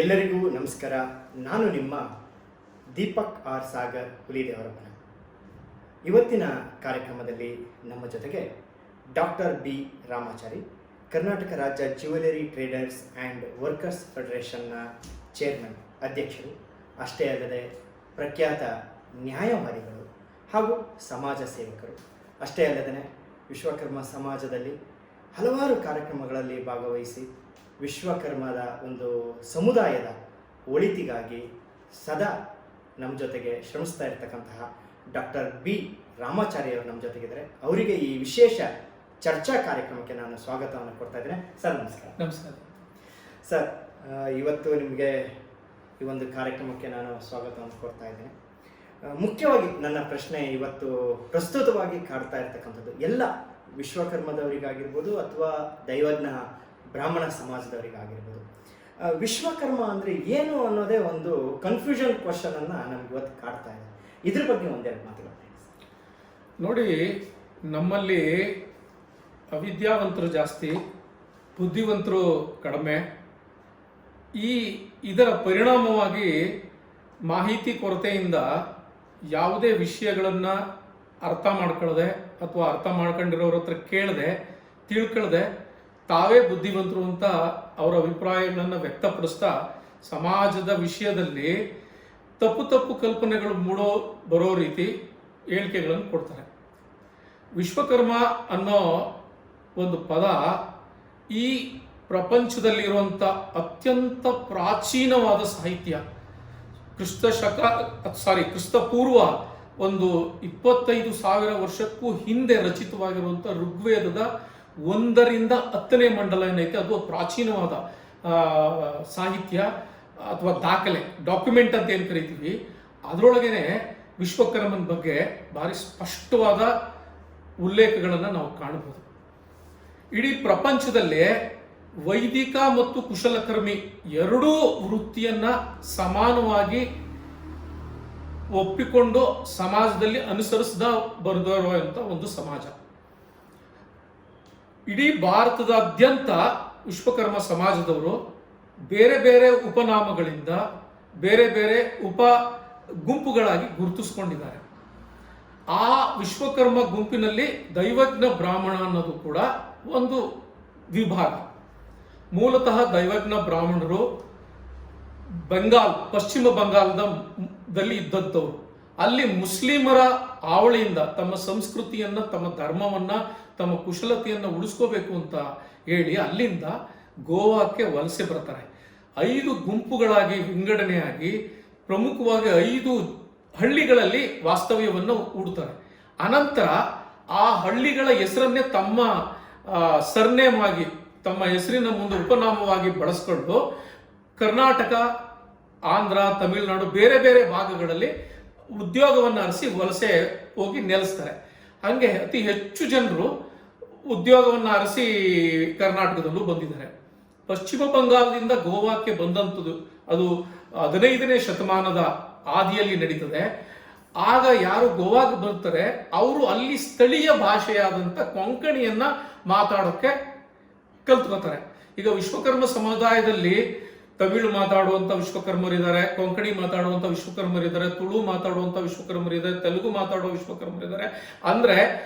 ಎಲ್ಲರಿಗೂ ನಮಸ್ಕಾರ. ನಾನು ನಿಮ್ಮ ದೀಪಕ್ ಆರ್ ಸಾಗರ್ ಹುಲಿದೇವರಪ್ಪನ. ಇವತ್ತಿನ ಕಾರ್ಯಕ್ರಮದಲ್ಲಿ ನಮ್ಮ ಜೊತೆಗೆ ಡಾಕ್ಟರ್ ಬಿ ರಾಮಾಚಾರಿ, ಕರ್ನಾಟಕ ರಾಜ್ಯ ಜ್ಯುವೆಲರಿ ಟ್ರೇಡರ್ಸ್ ಆ್ಯಂಡ್ ವರ್ಕರ್ಸ್ ಫೆಡರೇಷನ್ನ ಚೇರ್ಮನ್, ಅಧ್ಯಕ್ಷರು, ಅಷ್ಟೇ ಅಲ್ಲದೆ ಪ್ರಖ್ಯಾತ ನ್ಯಾಯವಾದಿಗಳು ಹಾಗೂ ಸಮಾಜ ಸೇವಕರು. ಅಷ್ಟೇ ಅಲ್ಲದೆ ವಿಶ್ವಕರ್ಮ ಸಮಾಜದಲ್ಲಿ ಹಲವಾರು ಕಾರ್ಯಕ್ರಮಗಳಲ್ಲಿ ಭಾಗವಹಿಸಿ ವಿಶ್ವಕರ್ಮದ ಒಂದು ಸಮುದಾಯದ ಒಳಿತಿಗಾಗಿ ಸದಾ ನಮ್ಮ ಜೊತೆಗೆ ಶ್ರಮಿಸ್ತಾ ಇರ್ತಕ್ಕಂತಹ ಡಾಕ್ಟರ್ ಬಿ ರಾಮಾಚಾರಿ ಅವರು ನಮ್ಮ ಜೊತೆಗಿದ್ದಾರೆ. ಅವರಿಗೆ ಈ ವಿಶೇಷ ಚರ್ಚಾ ಕಾರ್ಯಕ್ರಮಕ್ಕೆ ನಾನು ಸ್ವಾಗತವನ್ನು ಕೊಡ್ತಾ ಇದ್ದೇನೆ. ಸರ್ ನಮಸ್ಕಾರ. ನಮಸ್ಕಾರ ಸರ್, ಇವತ್ತು ನಿಮಗೆ ಈ ಒಂದು ಕಾರ್ಯಕ್ರಮಕ್ಕೆ ನಾನು ಸ್ವಾಗತವನ್ನು ಕೊಡ್ತಾ ಇದ್ದೇನೆ. ಮುಖ್ಯವಾಗಿ ನನ್ನ ಪ್ರಶ್ನೆ ಇವತ್ತು ಪ್ರಸ್ತುತವಾಗಿ ಕಾಡ್ತಾ ಇರ್ತಕ್ಕಂಥದ್ದು ಎಲ್ಲ ವಿಶ್ವಕರ್ಮದವರಿಗಾಗಿರ್ಬೋದು ಅಥವಾ ದೈವಜ್ಞ ಬ್ರಾಹ್ಮಣ ಸಮಾಜದವರಿಗಾಗಿರ್ಬೋದು, ವಿಶ್ವಕರ್ಮ ಅಂದರೆ ಏನು ಅನ್ನೋದೇ ಒಂದು ಕನ್ಫ್ಯೂಷನ್ ಕ್ವಶನನ್ನು ನಮ್ಗೆ ಇವತ್ತು ಕಾಡ್ತಾ ಇದೆ. ಇದ್ರ ಬಗ್ಗೆ ಒಂದೆರಡು ಮಾತುಗಳು ನೋಡಿ. ನಮ್ಮಲ್ಲಿ ಅವಿದ್ಯಾವಂತರು ಜಾಸ್ತಿ, ಬುದ್ಧಿವಂತರು ಕಡಿಮೆ. ಇದರ ಪರಿಣಾಮವಾಗಿ ಮಾಹಿತಿ ಕೊರತೆಯಿಂದ ಯಾವುದೇ ವಿಷಯಗಳನ್ನು ಅರ್ಥ ಮಾಡ್ಕೊಳ್ಳದೆ ಅಥವಾ ಅರ್ಥ ಮಾಡ್ಕೊಂಡಿರೋರ ಹತ್ರ ಕೇಳದೆ ತಿಳ್ಕೊಳ್ಳದೆ ತಾವೇ ಬುದ್ಧಿವಂತರು ಅಂತ ಅವರ ಅಭಿಪ್ರಾಯಗಳನ್ನು ವ್ಯಕ್ತಪಡಿಸ್ತಾ ಸಮಾಜದ ವಿಷಯದಲ್ಲಿ ತಪ್ಪು ಕಲ್ಪನೆಗಳು ಬರೋ ರೀತಿ ಹೇಳಿಕೆಗಳನ್ನು ಕೊಡ್ತಾರೆ. ವಿಶ್ವಕರ್ಮ ಅನ್ನೋ ಒಂದು ಪದ ಈ ಪ್ರಪಂಚದಲ್ಲಿರುವಂಥ ಅತ್ಯಂತ ಪ್ರಾಚೀನವಾದ ಸಾಹಿತ್ಯ. ಕ್ರಿಸ್ತಪೂರ್ವ ಒಂದು 25,000 ವರ್ಷಕ್ಕೂ ಹಿಂದೆ ರಚಿತವಾಗಿರುವಂಥ ಋಗ್ವೇದದ 1ರಿಂದ 10ನೇ ಮಂಡಲ ಏನೈತೆ ಅದು ಪ್ರಾಚೀನವಾದ ಸಾಹಿತ್ಯ ಅಥವಾ ದಾಖಲೆ, ಡಾಕ್ಯುಮೆಂಟ್ ಅಂತ ಏನು ಕರಿತೀವಿ. ಅದರೊಳಗೇನೆ ವಿಶ್ವಕರ್ಮನ ಬಗ್ಗೆ ಭಾರಿ ಸ್ಪಷ್ಟವಾದ ಉಲ್ಲೇಖಗಳನ್ನು ನಾವು ಕಾಣಬಹುದು. ಇಡೀ ಪ್ರಪಂಚದಲ್ಲೇ ವೈದಿಕ ಮತ್ತು ಕುಶಲಕರ್ಮಿ ಎರಡೂ ವೃತ್ತಿಯನ್ನ ಸಮಾನವಾಗಿ ಒಪ್ಪಿಕೊಂಡು ಸಮಾಜದಲ್ಲಿ ಅನುಸರಿಸದ ಬರೆದಿರುವಂಥ ಒಂದು ಸಮಾಜ. ಇಡೀ ಭಾರತದಾದ್ಯಂತ ವಿಶ್ವಕರ್ಮ ಸಮಾಜದವರು ಬೇರೆ ಬೇರೆ ಉಪನಾಮಗಳಿಂದ ಬೇರೆ ಬೇರೆ ಉಪ ಗುಂಪುಗಳಾಗಿ ಗುರುತಿಸ್ಕೊಂಡಿದ್ದಾರೆ. ಆ ವಿಶ್ವಕರ್ಮ ಗುಂಪಿನಲ್ಲಿ ದೈವಜ್ಞ ಬ್ರಾಹ್ಮಣ ಅನ್ನೋದು ಕೂಡ ಒಂದು ವಿಭಾಗ. ಮೂಲತಃ ದೈವಜ್ಞ ಬ್ರಾಹ್ಮಣರು ಪಶ್ಚಿಮ ಬಂಗಾಳದಲ್ಲಿ ಇದ್ದದ್ದವರು. ಅಲ್ಲಿ ಮುಸ್ಲಿಮರ ಆವಳಿಯಿಂದ ತಮ್ಮ ಸಂಸ್ಕೃತಿಯನ್ನ, ತಮ್ಮ ಧರ್ಮವನ್ನ, ತಮ್ಮ ಕುಶಲತೆಯನ್ನು ಉಳಿಸ್ಕೋಬೇಕು ಅಂತ ಹೇಳಿ ಅಲ್ಲಿಂದ ಗೋವಾಕ್ಕೆ ವಲಸೆ ಬರ್ತಾರೆ. 5 ಗುಂಪುಗಳಾಗಿ ವಿಂಗಡಣೆಯಾಗಿ ಪ್ರಮುಖವಾಗಿ 5 ಹಳ್ಳಿಗಳಲ್ಲಿ ವಾಸ್ತವ್ಯವನ್ನು ಹೂಡ್ತಾರೆ. ಅನಂತರ ಆ ಹಳ್ಳಿಗಳ ಹೆಸರನ್ನೇ ತಮ್ಮ ಸರ್ನೇಮ್ ಆಗಿ, ತಮ್ಮ ಹೆಸರಿನ ಮುಂದೆ ಉಪನಾಮವಾಗಿ ಬಳಸ್ಕೊಂಡು ಕರ್ನಾಟಕ, ಆಂಧ್ರ, ತಮಿಳುನಾಡು ಬೇರೆ ಬೇರೆ ಭಾಗಗಳಲ್ಲಿ ಉದ್ಯೋಗವನ್ನು ಅರಸಿ ವಲಸೆ ಹೋಗಿ ನೆಲೆಸ್ತಾರೆ. ಹಂಗೆ ಅತಿ ಹೆಚ್ಚು ಜನರು ಉದ್ಯೋಗವನ್ನು ಅರಸಿ ಕರ್ನಾಟಕದಲ್ಲೂ ಬಂದಿದ್ದಾರೆ. ಪಶ್ಚಿಮ ಬಂಗಾಳದಿಂದ ಗೋವಾಕ್ಕೆ ಬಂದಂಥದ್ದು ಅದು 15ನೇ ಶತಮಾನದ ಆದಿಯಲ್ಲಿ ನಡೀತದೆ. ಆಗ ಯಾರು ಗೋವಾಗೆ ಬರ್ತಾರೆ ಅವರು ಅಲ್ಲಿ ಸ್ಥಳೀಯ ಭಾಷೆಯಾದಂಥ ಕೊಂಕಣಿಯನ್ನ ಮಾತಾಡೋಕ್ಕೆ ಕಲ್ತ್ಕೋತಾರೆ. ಈಗ ವಿಶ್ವಕರ್ಮ ಸಮುದಾಯದಲ್ಲಿ ತಮಿಳು ಮಾತಾಡುವಂಥ ವಿಶ್ವಕರ್ಮರಿದ್ದಾರೆ, ಕೊಂಕಣಿ ಮಾತಾಡುವಂಥ ವಿಶ್ವಕರ್ಮರಿದ್ದಾರೆ, ತುಳು ಮಾತಾಡುವಂಥ ವಿಶ್ವಕರ್ಮರಿದ್ದಾರೆ, ತೆಲುಗು ಮಾತಾಡುವ ವಿಶ್ವಕರ್ಮರಿದ್ದಾರೆ. ಅಂದರೆ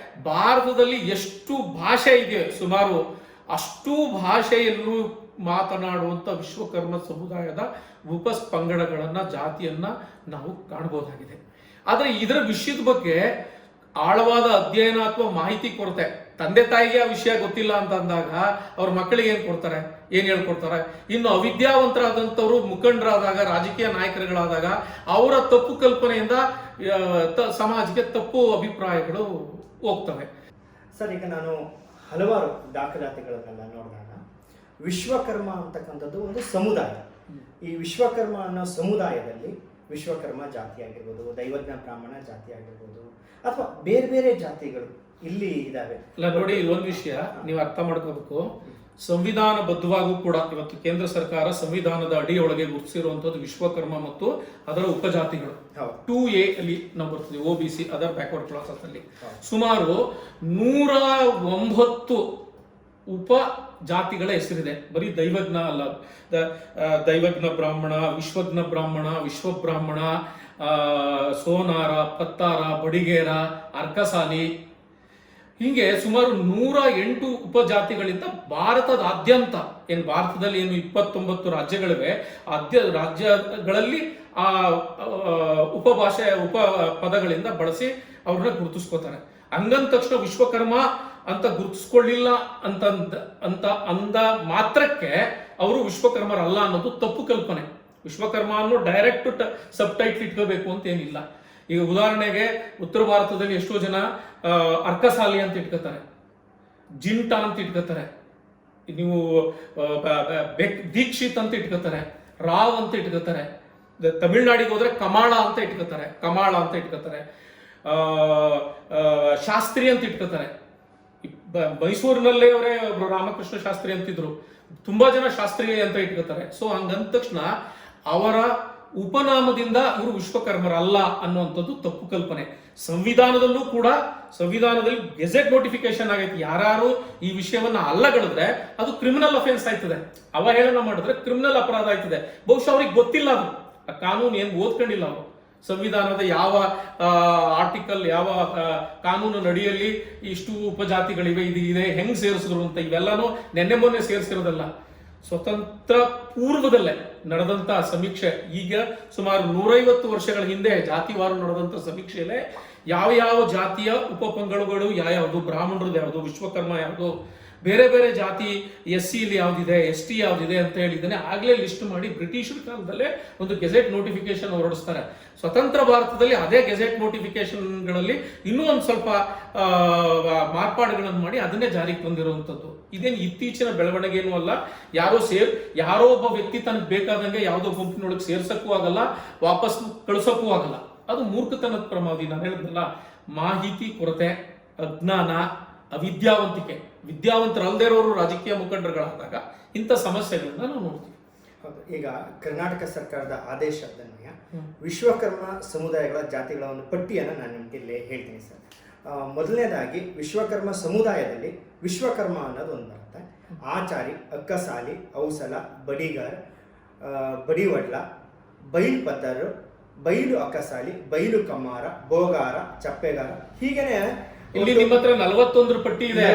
ಭಾರತದಲ್ಲಿ ಎಷ್ಟು ಭಾಷೆ ಇದೆ ಸುಮಾರು ಅಷ್ಟು ಭಾಷೆಯಲ್ಲೂ ಮಾತನಾಡುವಂಥ ವಿಶ್ವಕರ್ಮ ಸಮುದಾಯದ ಉಪಪಂಗಡಗಳನ್ನು, ಜಾತಿಯನ್ನು ನಾವು ಕಾಣಬಹುದಾಗಿದೆ. ಆದರೆ ಇದರ ವಿಷಯದ ಬಗ್ಗೆ ಆಳವಾದ ಅಧ್ಯಯನ ಅಥವಾ ಮಾಹಿತಿ ಕೊರತೆ, ತಂದೆ ತಾಯಿಗೆ ಆ ವಿಷಯ ಗೊತ್ತಿಲ್ಲ ಅಂತ ಅಂದಾಗ ಅವ್ರ ಮಕ್ಕಳಿಗೆ ಏನು ಹೇಳ್ಕೊಡ್ತಾರೆ. ಇನ್ನು ಅವಿದ್ಯಾವಂತರಾದಂಥವ್ರು ಮುಖಂಡರಾದಾಗ, ರಾಜಕೀಯ ನಾಯಕರುಗಳಾದಾಗ ಅವರ ತಪ್ಪು ಕಲ್ಪನೆಯಿಂದ ಸಮಾಜಕ್ಕೆ ತಪ್ಪು ಅಭಿಪ್ರಾಯಗಳು ಹೋಗ್ತವೆ. ಸರ್, ಈಗ ನಾನು ಹಲವಾರು ದಾಖಲಾತಿಗಳನ್ನೆಲ್ಲ ನೋಡಿದಾಗ ವಿಶ್ವಕರ್ಮ ಅಂತಕ್ಕಂಥದ್ದು ಒಂದು ಸಮುದಾಯ. ಈ ವಿಶ್ವಕರ್ಮ ಅನ್ನೋ ಸಮುದಾಯದಲ್ಲಿ ವಿಶ್ವಕರ್ಮ ಜಾತಿ ಆಗಿರ್ಬೋದು, ದೈವಜ್ಞ ಬ್ರಾಹ್ಮಣ ಜಾತಿ ಆಗಿರ್ಬೋದು, ಅಥವಾ ಬೇರೆ ಬೇರೆ ಜಾತಿಗಳು ಇಲ್ಲಿ ಇದಾವೆ. ನೋಡಿ, ಒಂದು ವಿಷಯ ನೀವು ಅರ್ಥ ಮಾಡ್ಕೋಬೇಕು. ಸಂವಿಧಾನಬದ್ಧವಾಗೂ ಕೂಡ ಇವತ್ತು ಕೇಂದ್ರ ಸರ್ಕಾರ ಸಂವಿಧಾನದ ಅಡಿಯೊಳಗೆ ಗುರುತಿಸಿರುವಂತದ್ದು ವಿಶ್ವಕರ್ಮ ಮತ್ತು ಅದರ ಉಪಜಾತಿಗಳು 2A ಅಲ್ಲಿ ನಾವು ಬರ್ತದೆ, OBC ಅದರ್ ಬ್ಯಾಕ್ವರ್ಡ್ ಕ್ಲಾಸಸ್ ಅಲ್ಲಿ ಸುಮಾರು 109 ಉಪ ಜಾತಿಗಳ ಹೆಸರಿದೆ, ಬರೀ ದೈವಜ್ಞ ಅಲ್ಲ. ದೈವಜ್ಞ ಬ್ರಾಹ್ಮಣ, ವಿಶ್ವಜ್ಞ ಬ್ರಾಹ್ಮಣ, ವಿಶ್ವಬ್ರಾಹ್ಮಣ, ಸೋನಾರ, ಪತ್ತಾರ, ಬಡಿಗೇರ, ಅರ್ಕಸಾಲಿ, ಹೀಗೆ ಸುಮಾರು 108 ಉಪಜಾತಿಗಳಿಂದ ಭಾರತದಾದ್ಯಂತ, ಭಾರತದಲ್ಲಿ 29 ರಾಜ್ಯಗಳಿವೆ, ರಾಜ್ಯಗಳಲ್ಲಿ ಆ ಉಪಭಾಷೆ ಉಪ ಪದಗಳಿಂದ ಬಳಸಿ ಅವ್ರನ್ನ ಗುರುತಿಸ್ಕೋತಾರೆ. ಹಂಗಂದ ತಕ್ಷಣ ವಿಶ್ವಕರ್ಮ ಅಂತ ಗುರುತಿಸ್ಕೊಳ್ಳಿಲ್ಲ ಅಂತ ಅಂದ ಮಾತ್ರಕ್ಕೆ ಅವರು ವಿಶ್ವಕರ್ಮರಲ್ಲ ಅನ್ನೋದು ತಪ್ಪು ಕಲ್ಪನೆ. ವಿಶ್ವಕರ್ಮ ಅನ್ನೋ ಡೈರೆಕ್ಟ್ ಸಬ್ ಟೈಟ್ಲ್ ಇಟ್ಕೋಬೇಕು ಅಂತ ಏನಿಲ್ಲ. ಈಗ ಉದಾಹರಣೆಗೆ ಉತ್ತರ ಭಾರತದಲ್ಲಿ ಎಷ್ಟೋ ಜನ ಅರ್ಕಸಾಲಿ ಅಂತ ಇಟ್ಕೋತಾರೆ, ಜಿಂಟ ಅಂತ ಇಟ್ಕೋತಾರೆ, ನೀವು ದೀಕ್ಷಿತ್ ಅಂತ ಇಟ್ಕೋತಾರೆ, ರಾವ್ ಅಂತ ಇಟ್ಕೋತಾರೆ. ತಮಿಳ್ನಾಡಿಗೆ ಹೋದ್ರೆ ಕಮಾಳ ಅಂತ ಇಟ್ಕೋತಾರೆ, ಶಾಸ್ತ್ರಿ ಅಂತ ಇಟ್ಕೋತಾರೆ. ಮೈಸೂರಿನಲ್ಲೇ ಅವರೇ ಒಬ್ರು ರಾಮಕೃಷ್ಣ ಶಾಸ್ತ್ರಿ ಅಂತಿದ್ರು, ತುಂಬಾ ಜನ ಶಾಸ್ತ್ರಿ ಅಂತ ಇಟ್ಕೋತಾರೆ. ಸೊ ಹಂಗಂದ ತಕ್ಷಣ ಅವರ ಉಪನಾಮದಿಂದ ಇವರು ವಿಶ್ವಕರ್ಮರಲ್ಲ ಅನ್ನುವಂಥದ್ದು ತಪ್ಪು ಕಲ್ಪನೆ. ಸಂವಿಧಾನದಲ್ಲೂ ಕೂಡ, ಸಂವಿಧಾನದಲ್ಲಿ ಗೆಜೆಟ್ ನೋಟಿಫಿಕೇಶನ್ ಆಗೈತಿ, ಯಾರು ಈ ವಿಷಯವನ್ನ ಅಲ್ಲಗಳಿದ್ರೆ ಅದು ಕ್ರಿಮಿನಲ್ ಅಫೆನ್ಸ್ ಆಯ್ತದೆ, ಅವಹೇಳನ ಮಾಡಿದ್ರೆ ಕ್ರಿಮಿನಲ್ ಅಪರಾಧ ಆಯ್ತದೆ. ಬಹುಶಃ ಅವ್ರಿಗೆ ಗೊತ್ತಿಲ್ಲ, ಅದು ಆ ಕಾನೂನು ಏನು ಓದ್ಕೊಂಡಿಲ್ಲ ಅವರು. ಸಂವಿಧಾನದ ಯಾವ ಆರ್ಟಿಕಲ್, ಯಾವ ಕಾನೂನು ನಡಿಯಲ್ಲಿ ಇಷ್ಟು ಉಪಜಾತಿಗಳಿವೆ, ಇದು ಇದೆ, ಹೆಂಗ್ ಸೇರಿಸಿದ್ರು ಅಂತ ಇವೆಲ್ಲಾನು ನೆನ್ನೆ ಮೊನ್ನೆ ಸೇರಿಸಿರೋದಲ್ಲ. ಸ್ವತಂತ್ರ ಪೂರ್ವದಲ್ಲೇ ನಡೆದಂತ ಸಮೀಕ್ಷೆ, ಈಗ ಸುಮಾರು 150 ವರ್ಷಗಳ ಹಿಂದೆ ಜಾತಿವಾರು ನಡೆದಂತ ಸಮೀಕ್ಷೆಯಲ್ಲೇ ಯಾವ ಜಾತಿಯ ಉಪಪಂಗಡಗಳು ಯಾವ್ಯಾವುದು, ಬ್ರಾಹ್ಮಣರದ್ದು ಯಾವುದು, ವಿಶ್ವಕರ್ಮ ಯಾವುದು, ಬೇರೆ ಬೇರೆ ಜಾತಿ SC ಇಲ್ಲಿ ಯಾವ್ದಿದೆ, ST ಯಾವ್ದಿದೆ ಅಂತ ಹೇಳಿದ್ದಾನೆ ಆಗ್ಲೇ ಲಿಸ್ಟ್ ಮಾಡಿ ಬ್ರಿಟಿಷರ ಕಾಲದಲ್ಲೇ ಒಂದು ಗೆಜೆಟ್ ನೋಟಿಫಿಕೇಶನ್ ಹೊರಡಿಸ್ತಾರೆ. ಸ್ವತಂತ್ರ ಭಾರತದಲ್ಲಿ ಅದೇ ಗೆಜೆಟ್ ನೋಟಿಫಿಕೇಶನ್ಗಳಲ್ಲಿ ಇನ್ನೂ ಒಂದು ಸ್ವಲ್ಪ ಮಾರ್ಪಾಡುಗಳನ್ನು ಮಾಡಿ ಅದನ್ನೇ ಜಾರಿಗೆ ತಂದಿರುವಂಥದ್ದು. ಇದೇನು ಇತ್ತೀಚಿನ ಬೆಳವಣಿಗೆನೂ ಅಲ್ಲ. ಯಾರೋ ಒಬ್ಬ ವ್ಯಕ್ತಿ ತನಗೆ ಬೇಕಾದಂಗೆ ಯಾವುದೋ ಗುಂಪಿನೊಳಗೆ ಸೇರ್ಸಕ್ಕೂ ಆಗಲ್ಲ, ವಾಪಸ್ ಕಳಿಸೋಕ್ಕೂ ಆಗಲ್ಲ. ಅದು ಮೂರ್ಖತನದ ಪ್ರಮಾದಿ. ನಾನು ಹೇಳಿದ್ನಲ್ಲ, ಮಾಹಿತಿ ಕೊರತೆ, ಅಜ್ಞಾನ, ಅವಿದ್ಯಾವಂತಿಕೆ, ವಿದ್ಯಾವಂತರಲ್ಲದೆ ಇರೋರು ರಾಜಕೀಯ ಮುಖಂಡರುಗಳಾದಾಗ ಇಂಥ ಸಮಸ್ಯೆಗಳನ್ನ ನಾವು ನೋಡ್ತೀವಿ. ಹೌದು. ಈಗ ಕರ್ನಾಟಕ ಸರ್ಕಾರದ ಆದೇಶದನ್ವಯ ವಿಶ್ವಕರ್ಮ ಸಮುದಾಯಗಳ ಜಾತಿಗಳ ಒಂದು ಪಟ್ಟಿಯನ್ನು ನಾನು ನಿಮಗೆ ಇಲ್ಲಿ ಹೇಳ್ತೀನಿ ಸರ್. ಮೊದಲನೇದಾಗಿ ವಿಶ್ವಕರ್ಮ ಸಮುದಾಯದಲ್ಲಿ ವಿಶ್ವಕರ್ಮ ಅನ್ನೋದು ಒಂದು ಬರುತ್ತೆ. ಆಚಾರಿ, ಅಕ್ಕಸಾಲಿ, ಔಸಲ, ಬಡಿಗಾರ್, ಬಡಿವಡ್ಲ, ಬೈಲು ಪದ್ದರು, ಬೈಲು ಅಕ್ಕಸಾಲಿ, ಬೈಲು ಕಮ್ಮಾರ, ಬೋಗಾರ, ಚಪ್ಪೆಗಾರ, ಹೀಗೇನೆ ಇಲ್ಲಿ ನಿಮ್ಮ ಹತ್ರ 41 ಪಟ್ಟಿ ಇದೆ.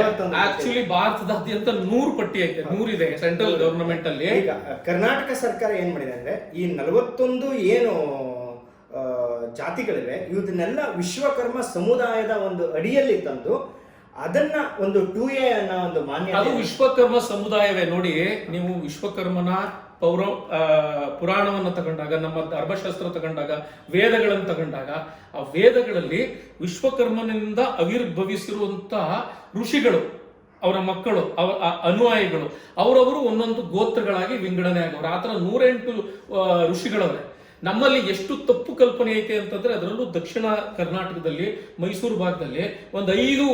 ಆಕ್ಚುಲಿ ಭಾರತದಾದ್ಯಂತ 100 ಪಟ್ಟಿ ಐತೆ, 100 ಇದೆ ಸೆಂಟ್ರಲ್ ಗವರ್ನಮೆಂಟ್ ಅಲ್ಲಿ. ಈಗ ಕರ್ನಾಟಕ ಸರ್ಕಾರ ಏನ್ ಮಾಡಿದೆ ಅಂದ್ರೆ, ಈ 41 ಏನು ಜಾತಿಗಳಿವೆ ಇವನ್ನೆಲ್ಲ ವಿಶ್ವಕರ್ಮ ಸಮುದಾಯದ ಒಂದು ಅಡಿಯಲ್ಲಿ ತಂದು ಅದನ್ನ ಒಂದು 2A ಅನ್ನೋ ಒಂದು ಮಾನ್ಯತೆ. ಅದು ವಿಶ್ವಕರ್ಮ ಸಮುದಾಯವೇ. ನೋಡಿ, ನೀವು ವಿಶ್ವಕರ್ಮನ ಪುರಾಣವನ್ನು ತಗೊಂಡಾಗ, ನಮ್ಮ ಧರ್ಮಶಾಸ್ತ್ರ ತಗೊಂಡಾಗ, ವೇದಗಳನ್ನು ತಗೊಂಡಾಗ, ಆ ವೇದಗಳಲ್ಲಿ ವಿಶ್ವಕರ್ಮನಿಂದ ಆವಿರ್ಭವಿಸಿರುವಂತಹ ಋಷಿಗಳು, ಅವರ ಮಕ್ಕಳು, ಅನುಯಾಯಿಗಳು, ಅವರವರು ಒಂದೊಂದು ಗೋತ್ರಗಳಾಗಿ ವಿಂಗಡಣೆ ಆಗವ್ರು. ಆ ಥರ 108 ಋಷಿಗಳವ್ರೆ. ನಮ್ಮಲ್ಲಿ ಎಷ್ಟು ತಪ್ಪು ಕಲ್ಪನೆ ಐತೆ ಅಂತಂದ್ರೆ, ಅದರಲ್ಲೂ ದಕ್ಷಿಣ ಕರ್ನಾಟಕದಲ್ಲಿ ಮೈಸೂರು ಭಾಗದಲ್ಲಿ ಒಂದು 5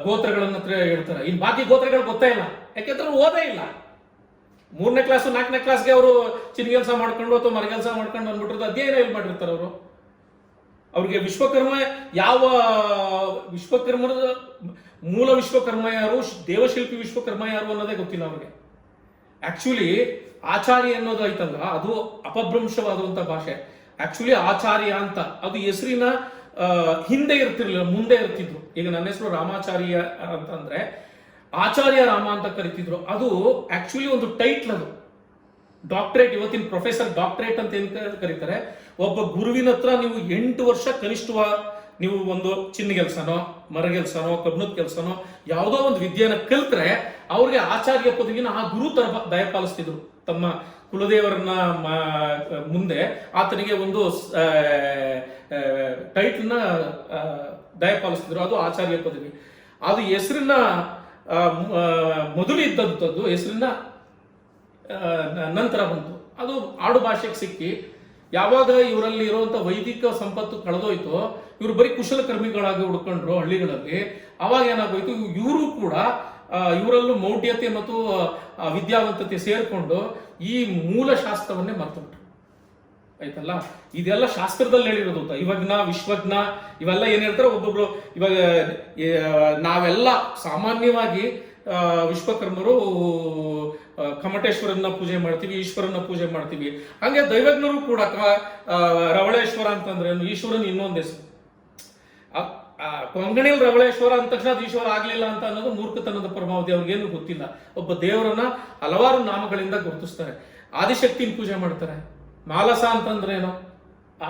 ಗೋತ್ರಗಳನ್ನ ಹತ್ರ ಹೇಳ್ತಾರೆ. ಇನ್ನು ಬಾಕಿ ಗೋತ್ರಗಳು ಗೊತ್ತೇ ಇಲ್ಲ, ಯಾಕೆಂದ್ರೆ ಓದೇ ಇಲ್ಲ. 3ನೇ ಕ್ಲಾಸು 4ನೇ ಕ್ಲಾಸ್ಗೆ ಅವರು ಚಿನ್ನಗೆಲ್ಸ ಮಾಡ್ಕೊಂಡು ಅಥವಾ ಮರಗೆಲ್ಸ ಮಾಡ್ಕೊಂಡು ಅಂದ್ಬಿಟ್ಟಿರೋದು ಅಧ್ಯಯನ ಎಲ್ಲಿ ಮಾಡಿರ್ತಾರೆ ಅವರು. ಅವ್ರಿಗೆ ವಿಶ್ವಕರ್ಮ ವಿಶ್ವಕರ್ಮದ ಮೂಲ ವಿಶ್ವಕರ್ಮ ಯಾರು, ದೇವಶಿಲ್ಪಿ ವಿಶ್ವಕರ್ಮ ಯಾರು ಅನ್ನೋದೇ ಗೊತ್ತಿಲ್ಲ ಅವ್ರಿಗೆ. ಆಕ್ಚುಲಿ ಆಚಾರ್ಯ ಅನ್ನೋದು ಐತಲ್ಲ, ಅದು ಅಪಭ್ರಂಶವಾದಂತ ಭಾಷೆ. ಆಕ್ಚುಲಿ ಆಚಾರ್ಯ ಅಂತ ಅದು ಹೆಸರಿನ ಹಿಂದೆ ಇರ್ತಿರ್ಲಿಲ್ಲ, ಮುಂದೆ ಇರ್ತಿದ್ರು. ಈಗ ನನ್ನ ಹೆಸರು ರಾಮಾಚಾರ್ಯ ಅಂತಂದ್ರೆ ಆಚಾರ್ಯ ರಾಮ ಅಂತ ಕರಿತಿದ್ರು. ಅದು ಆಕ್ಚುಲಿ ಒಂದು ಟೈಟ್ಲ್, ಅದು ಡಾಕ್ಟರೇಟ್. ಇವತ್ತಿನ ಪ್ರೊಫೆಸರ್ ಡಾಕ್ಟರೇಟ್ ಅಂತ ಏನ್ ಕರೀತಾರೆ. ಒಬ್ಬ ಗುರುವಿನ ಹತ್ರ ನೀವು 8 ವರ್ಷ ಕನಿಷ್ಠ ನೀವು ಒಂದು ಚಿನ್ನಗೆಲ್ಸನೋ, ಮರಗೆಲ್ಸನೋ, ಕಬ್ಣದ ಕೆಲಸನೋ ಯಾವುದೋ ಒಂದು ವಿದ್ಯೆನ ಕಲ್ತ್ರೆ ಅವ್ರಿಗೆ ಆಚಾರ್ಯ ಪದವಿನ ಆ ಗುರು ತರ ದಯಪಾಲಿಸ್ತಿದ್ರು. ತಮ್ಮ ಕುಲದೇವರನ್ನ ಮುಂದೆ ಆತನಿಗೆ ಒಂದು ಟೈಟ್ಲ್ನ ದಯಪಾಲಿಸ್ತಿದ್ರು. ಅದು ಆಚಾರ್ಯ ಪದವಿ. ಅದು ಹೆಸರಿನ ಮೊದಲು ಇದ್ದಂಥದ್ದು ಹೆಸರಿನ ನಂತರ ಬಂತು. ಅದು ಆಡು ಭಾಷೆಗೆ ಸಿಕ್ಕಿ ಯಾವಾಗ ಇವರಲ್ಲಿ ಇರುವಂತ ವೈದಿಕ ಸಂಪತ್ತು ಕಳೆದೋಯ್ತು, ಇವರು ಬರೀ ಕುಶಲಕರ್ಮಿಗಳಾಗಿ ಹುಡ್ಕೊಂಡ್ರು ಹಳ್ಳಿಗಳಲ್ಲಿ. ಅವಾಗ ಏನಾಗೋಯ್ತು, ಇವರು ಕೂಡ ಇವರಲ್ಲೂ ಮೌಢ್ಯತೆ ಮತ್ತು ವಿದ್ಯಾವಂತತೆ ಸೇರ್ಕೊಂಡು ಈ ಮೂಲ ಶಾಸ್ತ್ರವನ್ನೇ ಮರ್ತುಬಿಟ್ರು. ಆಯ್ತಲ್ಲ, ಇದೆಲ್ಲ ಶಾಸ್ತ್ರದಲ್ಲಿ ಹೇಳಿರೋದು. ಇವಜ್ಞ, ವಿಶ್ವಜ್ಞ ಇವೆಲ್ಲ ಏನ್ ಹೇಳ್ತಾರೆ ಒಬ್ಬೊಬ್ರು. ಇವಾಗ ನಾವೆಲ್ಲ ಸಾಮಾನ್ಯವಾಗಿ ವಿಶ್ವಕರ್ಮರು ಕಮಟೇಶ್ವರನ್ನ ಪೂಜೆ ಮಾಡ್ತೀವಿ, ಈಶ್ವರನ ಪೂಜೆ ಮಾಡ್ತೀವಿ. ಹಂಗೆ ದೈವಜ್ಞರು ಕೂಡ ರವಳೇಶ್ವರ ಅಂತಂದ್ರೆ ಈಶ್ವರನ್ ಇನ್ನೊಂದು ಹೆಸರು. ಕೊಂಗಣಿಯಲ್ಲಿ ರವಳೇಶ್ವರ ಅಂದ ತಕ್ಷಣ ಅದು ಈಶ್ವರ ಆಗ್ಲಿಲ್ಲ ಅಂತ ಅನ್ನೋದು ಮೂರ್ಖತನದ ಪರಮಾವಧಿ. ಅವ್ರಿಗೇನು ಗೊತ್ತಿಲ್ಲ. ಒಬ್ಬ ದೇವರನ್ನ ಹಲವಾರು ನಾಮಗಳಿಂದ ಗುರುತಿಸ್ತಾರೆ. ಆದಿಶಕ್ತಿನ ಪೂಜೆ ಮಾಡ್ತಾರೆ. ಮಾಲಸ ಅಂತಂದ್ರೆ ಏನೋ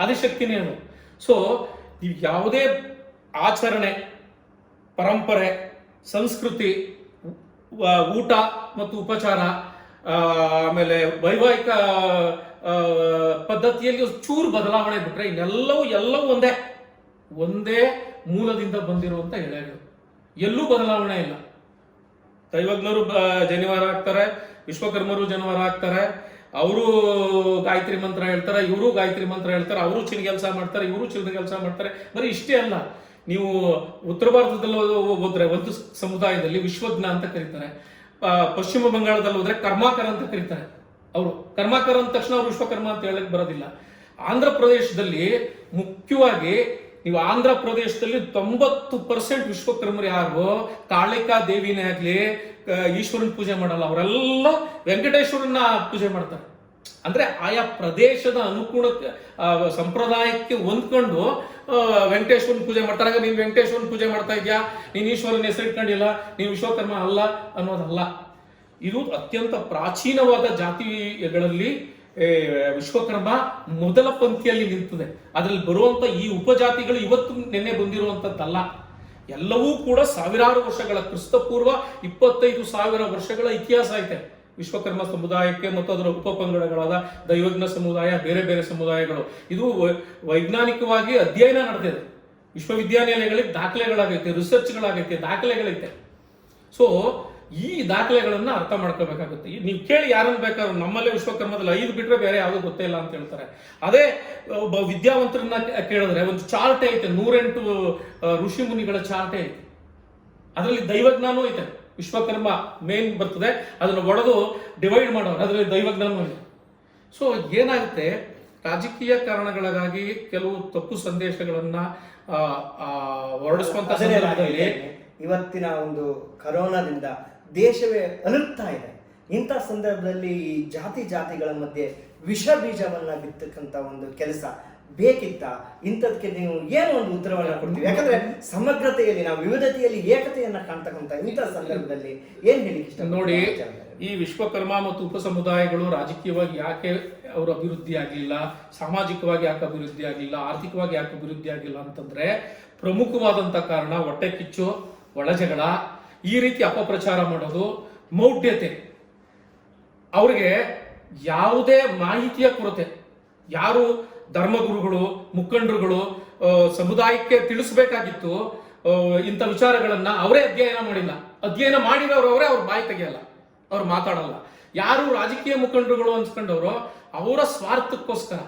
ಆದಿಶಕ್ತಿನೇ ಅದು. ಸೊ ನೀವು ಯಾವುದೇ ಆಚರಣೆ, ಪರಂಪರೆ, ಸಂಸ್ಕೃತಿ, ಊಟ ಮತ್ತು ಉಪಚಾರ, ಆಮೇಲೆ ವೈವಾಹಿಕ ಪದ್ಧತಿಯಲ್ಲಿ ಚೂರು ಬದಲಾವಣೆ ಬಿಟ್ರೆ ಇನ್ನೆಲ್ಲವೂ ಒಂದೇ ಮೂಲದಿಂದ ಬಂದಿರುವಂತ ಎಳೆಗಳು. ಎಲ್ಲೂ ಬದಲಾವಣೆ ಇಲ್ಲ. ದೈವಜ್ಞರು ಜನಿವಾರ ಹಾಕ್ತಾರೆ, ವಿಶ್ವಕರ್ಮರು ಜನಿವಾರ ಹಾಕ್ತಾರೆ, ಅವರು ಗಾಯತ್ರಿ ಮಂತ್ರ ಹೇಳ್ತಾರೆ, ಇವರು ಗಾಯತ್ರಿ ಮಂತ್ರ ಹೇಳ್ತಾರೆ, ಅವರು ಚಿನ್ನ ಕೆಲಸ ಮಾಡ್ತಾರೆ, ಇವರು ಚಿನ್ನ ಕೆಲಸ ಮಾಡ್ತಾರೆ. ಬರೀ ಇಷ್ಟೇ ಅಲ್ಲ, ನೀವು ಉತ್ತರ ಭಾರತದಲ್ಲಿ ಹೋದ್ರೆ ಒಂದು ಸಮುದಾಯದಲ್ಲಿ ವಿಶ್ವಜ್ಞ ಅಂತ ಕರೀತಾರೆ, ಪಶ್ಚಿಮ ಬಂಗಾಳದಲ್ಲಿ ಹೋದ್ರೆ ಕರ್ಮಾಕರ ಅಂತ ಕರೀತಾರೆ. ಅವರು ಕರ್ಮಾಕರ ಅಂದ ತಕ್ಷಣ ಅವ್ರು ವಿಶ್ವಕರ್ಮ ಅಂತ ಹೇಳಕ್ ಬರೋದಿಲ್ಲ. ಆಂಧ್ರ ಪ್ರದೇಶದಲ್ಲಿ ಮುಖ್ಯವಾಗಿ ನೀವು ಆಂಧ್ರ ಪ್ರದೇಶದಲ್ಲಿ 90% ವಿಶ್ವಕರ್ಮರು ಯಾರು ಕಾಳಿಕಾ ದೇವಿನೇ ಆಗ್ಲಿ ಈಶ್ವರನ್ ಪೂಜೆ ಮಾಡಲ್ಲ. ಅವರೆಲ್ಲ ವೆಂಕಟೇಶ್ವರನ್ನ ಪೂಜೆ ಮಾಡ್ತಾರೆ. ಅಂದ್ರೆ ಆಯಾ ಪ್ರದೇಶದ ಅನುಕೂಲಕ್ಕೆ ಸಂಪ್ರದಾಯಕ್ಕೆ ಹೊಂದ್ಕೊಂಡು ವೆಂಕಟೇಶ್ವರನ್ ಪೂಜೆ ಮಾಡ್ತಾರೆ. ನೀನ್ ವೆಂಕಟೇಶ್ವರನ್ ಪೂಜೆ ಮಾಡ್ತಾ ಇದ್ಯಾ, ನೀನ್ ಈಶ್ವರನ ಹೆಸರು ಇಟ್ಕೊಂಡಿಲ್ಲ, ನೀನ್ ವಿಶ್ವಕರ್ಮ ಅಲ್ಲ ಅನ್ನೋದಲ್ಲ. ಇದು ಅತ್ಯಂತ ಪ್ರಾಚೀನವಾದ ಜಾತಿಗಳಲ್ಲಿ ವಿಶ್ವಕರ್ಮ ಮೊದಲ ಪಂಕ್ತಿಯಲ್ಲಿ ನಿಂತಿದೆ. ಅದರಲ್ಲಿ ಬರುವಂತ ಈ ಉಪಜಾತಿಗಳು ಇವತ್ತು ನಿನ್ನೆ ಬಂದಿರುವಂತದ್ದಲ್ಲ. ಎಲ್ಲವೂ ಕೂಡ ಸಾವಿರಾರು ವರ್ಷಗಳ ಕ್ರಿಸ್ತಪೂರ್ವ 25,000 ವರ್ಷಗಳ ಇತಿಹಾಸ ಐತೆ ವಿಶ್ವಕರ್ಮ ಸಮುದಾಯಕ್ಕೆ ಮತ್ತು ಅದರ ಉಪಪಂಗಡಗಳಾದ ದೈವಜ್ಞ ಸಮುದಾಯ, ಬೇರೆ ಬೇರೆ ಸಮುದಾಯಗಳು. ಇದು ವೈಜ್ಞಾನಿಕವಾಗಿ ಅಧ್ಯಯನ ನಡೆದಿದೆ. ವಿಶ್ವವಿದ್ಯಾನಿಲಯಗಳಿಗೆ ದಾಖಲೆಗಳಾಗೈತೆ, ರಿಸರ್ಚ್ಗಳಾಗೈತೆ, ದಾಖಲೆಗಳೈತೆ. ಸೊ ಈ ದಾಖಲೆಗಳನ್ನ ಅರ್ಥ ಮಾಡ್ಕೋಬೇಕಾಗುತ್ತೆ. ನೀವು ಕೇಳಿ ಯಾರನ್ನ ಬೇಕಾದ್ರೂ, ನಮ್ಮಲ್ಲೇ ವಿಶ್ವಕರ್ಮದಲ್ಲಿ 5 ಬಿಟ್ರೆ ಬೇರೆ ಯಾವುದು ಗೊತ್ತೇ ಇಲ್ಲ ಅಂತ ಹೇಳ್ತಾರೆ. ಅದೇ ಒಬ್ಬ ವಿದ್ಯಾವಂತರನ್ನ ಕೇಳಿದ್ರೆ ಒಂದು ಚಾರ್ಟ್ ಐತೆ, 108 ಋಷಿ ಮುನಿಗಳ ಚಾರ್ಟ್ ಐತೆ. ಅದರಲ್ಲಿ ದೈವಜ್ಞಾನೂ ಐತೆ. ವಿಶ್ವಕರ್ಮ ಮೇನ್ ಬರ್ತದೆ, ಅದನ್ನು ಒಡೆದು ಡಿವೈಡ್ ಮಾಡೋರು, ಅದರಲ್ಲಿ ದೈವಜ್ಞಾನೂ ಐತೆ. ಸೊ ಏನಾಗುತ್ತೆ, ರಾಜಕೀಯ ಕಾರಣಗಳಿಗಾಗಿ ಕೆಲವು ತಪ್ಪು ಸಂದೇಶಗಳನ್ನ ಹೊರಡಿಸುವಂತ ಸಂದರ್ಭದಲ್ಲಿ ಇವತ್ತಿನ ಒಂದು ಕರೋನಾದಿಂದ ದೇಶವೇ ಅಲುತ್ತಾ ಇದೆ. ಇಂಥ ಸಂದರ್ಭದಲ್ಲಿ ಜಾತಿಗಳ ಮಧ್ಯೆ ವಿಷ ಬೀಜವನ್ನ ಬಿತ್ತಕ್ಕಂತ ಒಂದು ಕೆಲಸ ಬೇಕಿತ್ತ? ಇಂಥದಕ್ಕೆ ನೀವು ಏನು ಒಂದು ಉತ್ತರವನ್ನ ಕೊಡ್ತೀವಿ? ಯಾಕಂದ್ರೆ ಸಮಗ್ರತೆಯಲ್ಲಿ ನಾವು ವಿವಿಧತೆಯಲ್ಲಿ ಏಕತೆಯನ್ನ ಕಾಣ್ತಕ್ಕಂಥ ಇಂಥ ಸಂದರ್ಭದಲ್ಲಿ ಏನ್ ಹೇಳಿ ನೋಡಿ, ಈ ವಿಶ್ವಕರ್ಮ ಮತ್ತು ಉಪ ಸಮುದಾಯಗಳು ರಾಜಕೀಯವಾಗಿ ಯಾಕೆ ಅವರು ಅಭಿವೃದ್ಧಿ ಆಗಲಿಲ್ಲ, ಸಾಮಾಜಿಕವಾಗಿ ಯಾಕೆ ಅಭಿವೃದ್ಧಿ ಆಗಲಿಲ್ಲ, ಆರ್ಥಿಕವಾಗಿ ಯಾಕೆ ಅಭಿವೃದ್ಧಿ ಆಗಿಲ್ಲ ಅಂತಂದ್ರೆ ಪ್ರಮುಖವಾದಂತ ಕಾರಣ ಹೊಟ್ಟೆ ಕಿಚ್ಚು, ಒಳಜಗಳ, ಈ ರೀತಿ ಅಪಪ್ರಚಾರ ಮಾಡೋದು, ಮೌಢ್ಯತೆ. ಅವ್ರಿಗೆ ಯಾವುದೇ ಮಾಹಿತಿಯ ಕೊರತೆ. ಯಾರು ಧರ್ಮಗುರುಗಳು, ಮುಖಂಡರುಗಳು ಸಮುದಾಯಕ್ಕೆ ತಿಳಿಸಬೇಕಾಗಿತ್ತು ಇಂಥ ವಿಚಾರಗಳನ್ನ ಅವರೇ ಅಧ್ಯಯನ ಮಾಡಿಲ್ಲ. ಅಧ್ಯಯನ ಮಾಡಿರೋರವರೇ ಅವ್ರ ಬಾಯಿ ತೆಗೆಯಲ್ಲ, ಅವ್ರು ಮಾತಾಡಲ್ಲ. ಯಾರು ರಾಜಕೀಯ ಮುಖಂಡರುಗಳು ಅನ್ಸ್ಕೊಂಡವರು ಅವರ ಸ್ವಾರ್ಥಕ್ಕೋಸ್ಕರ,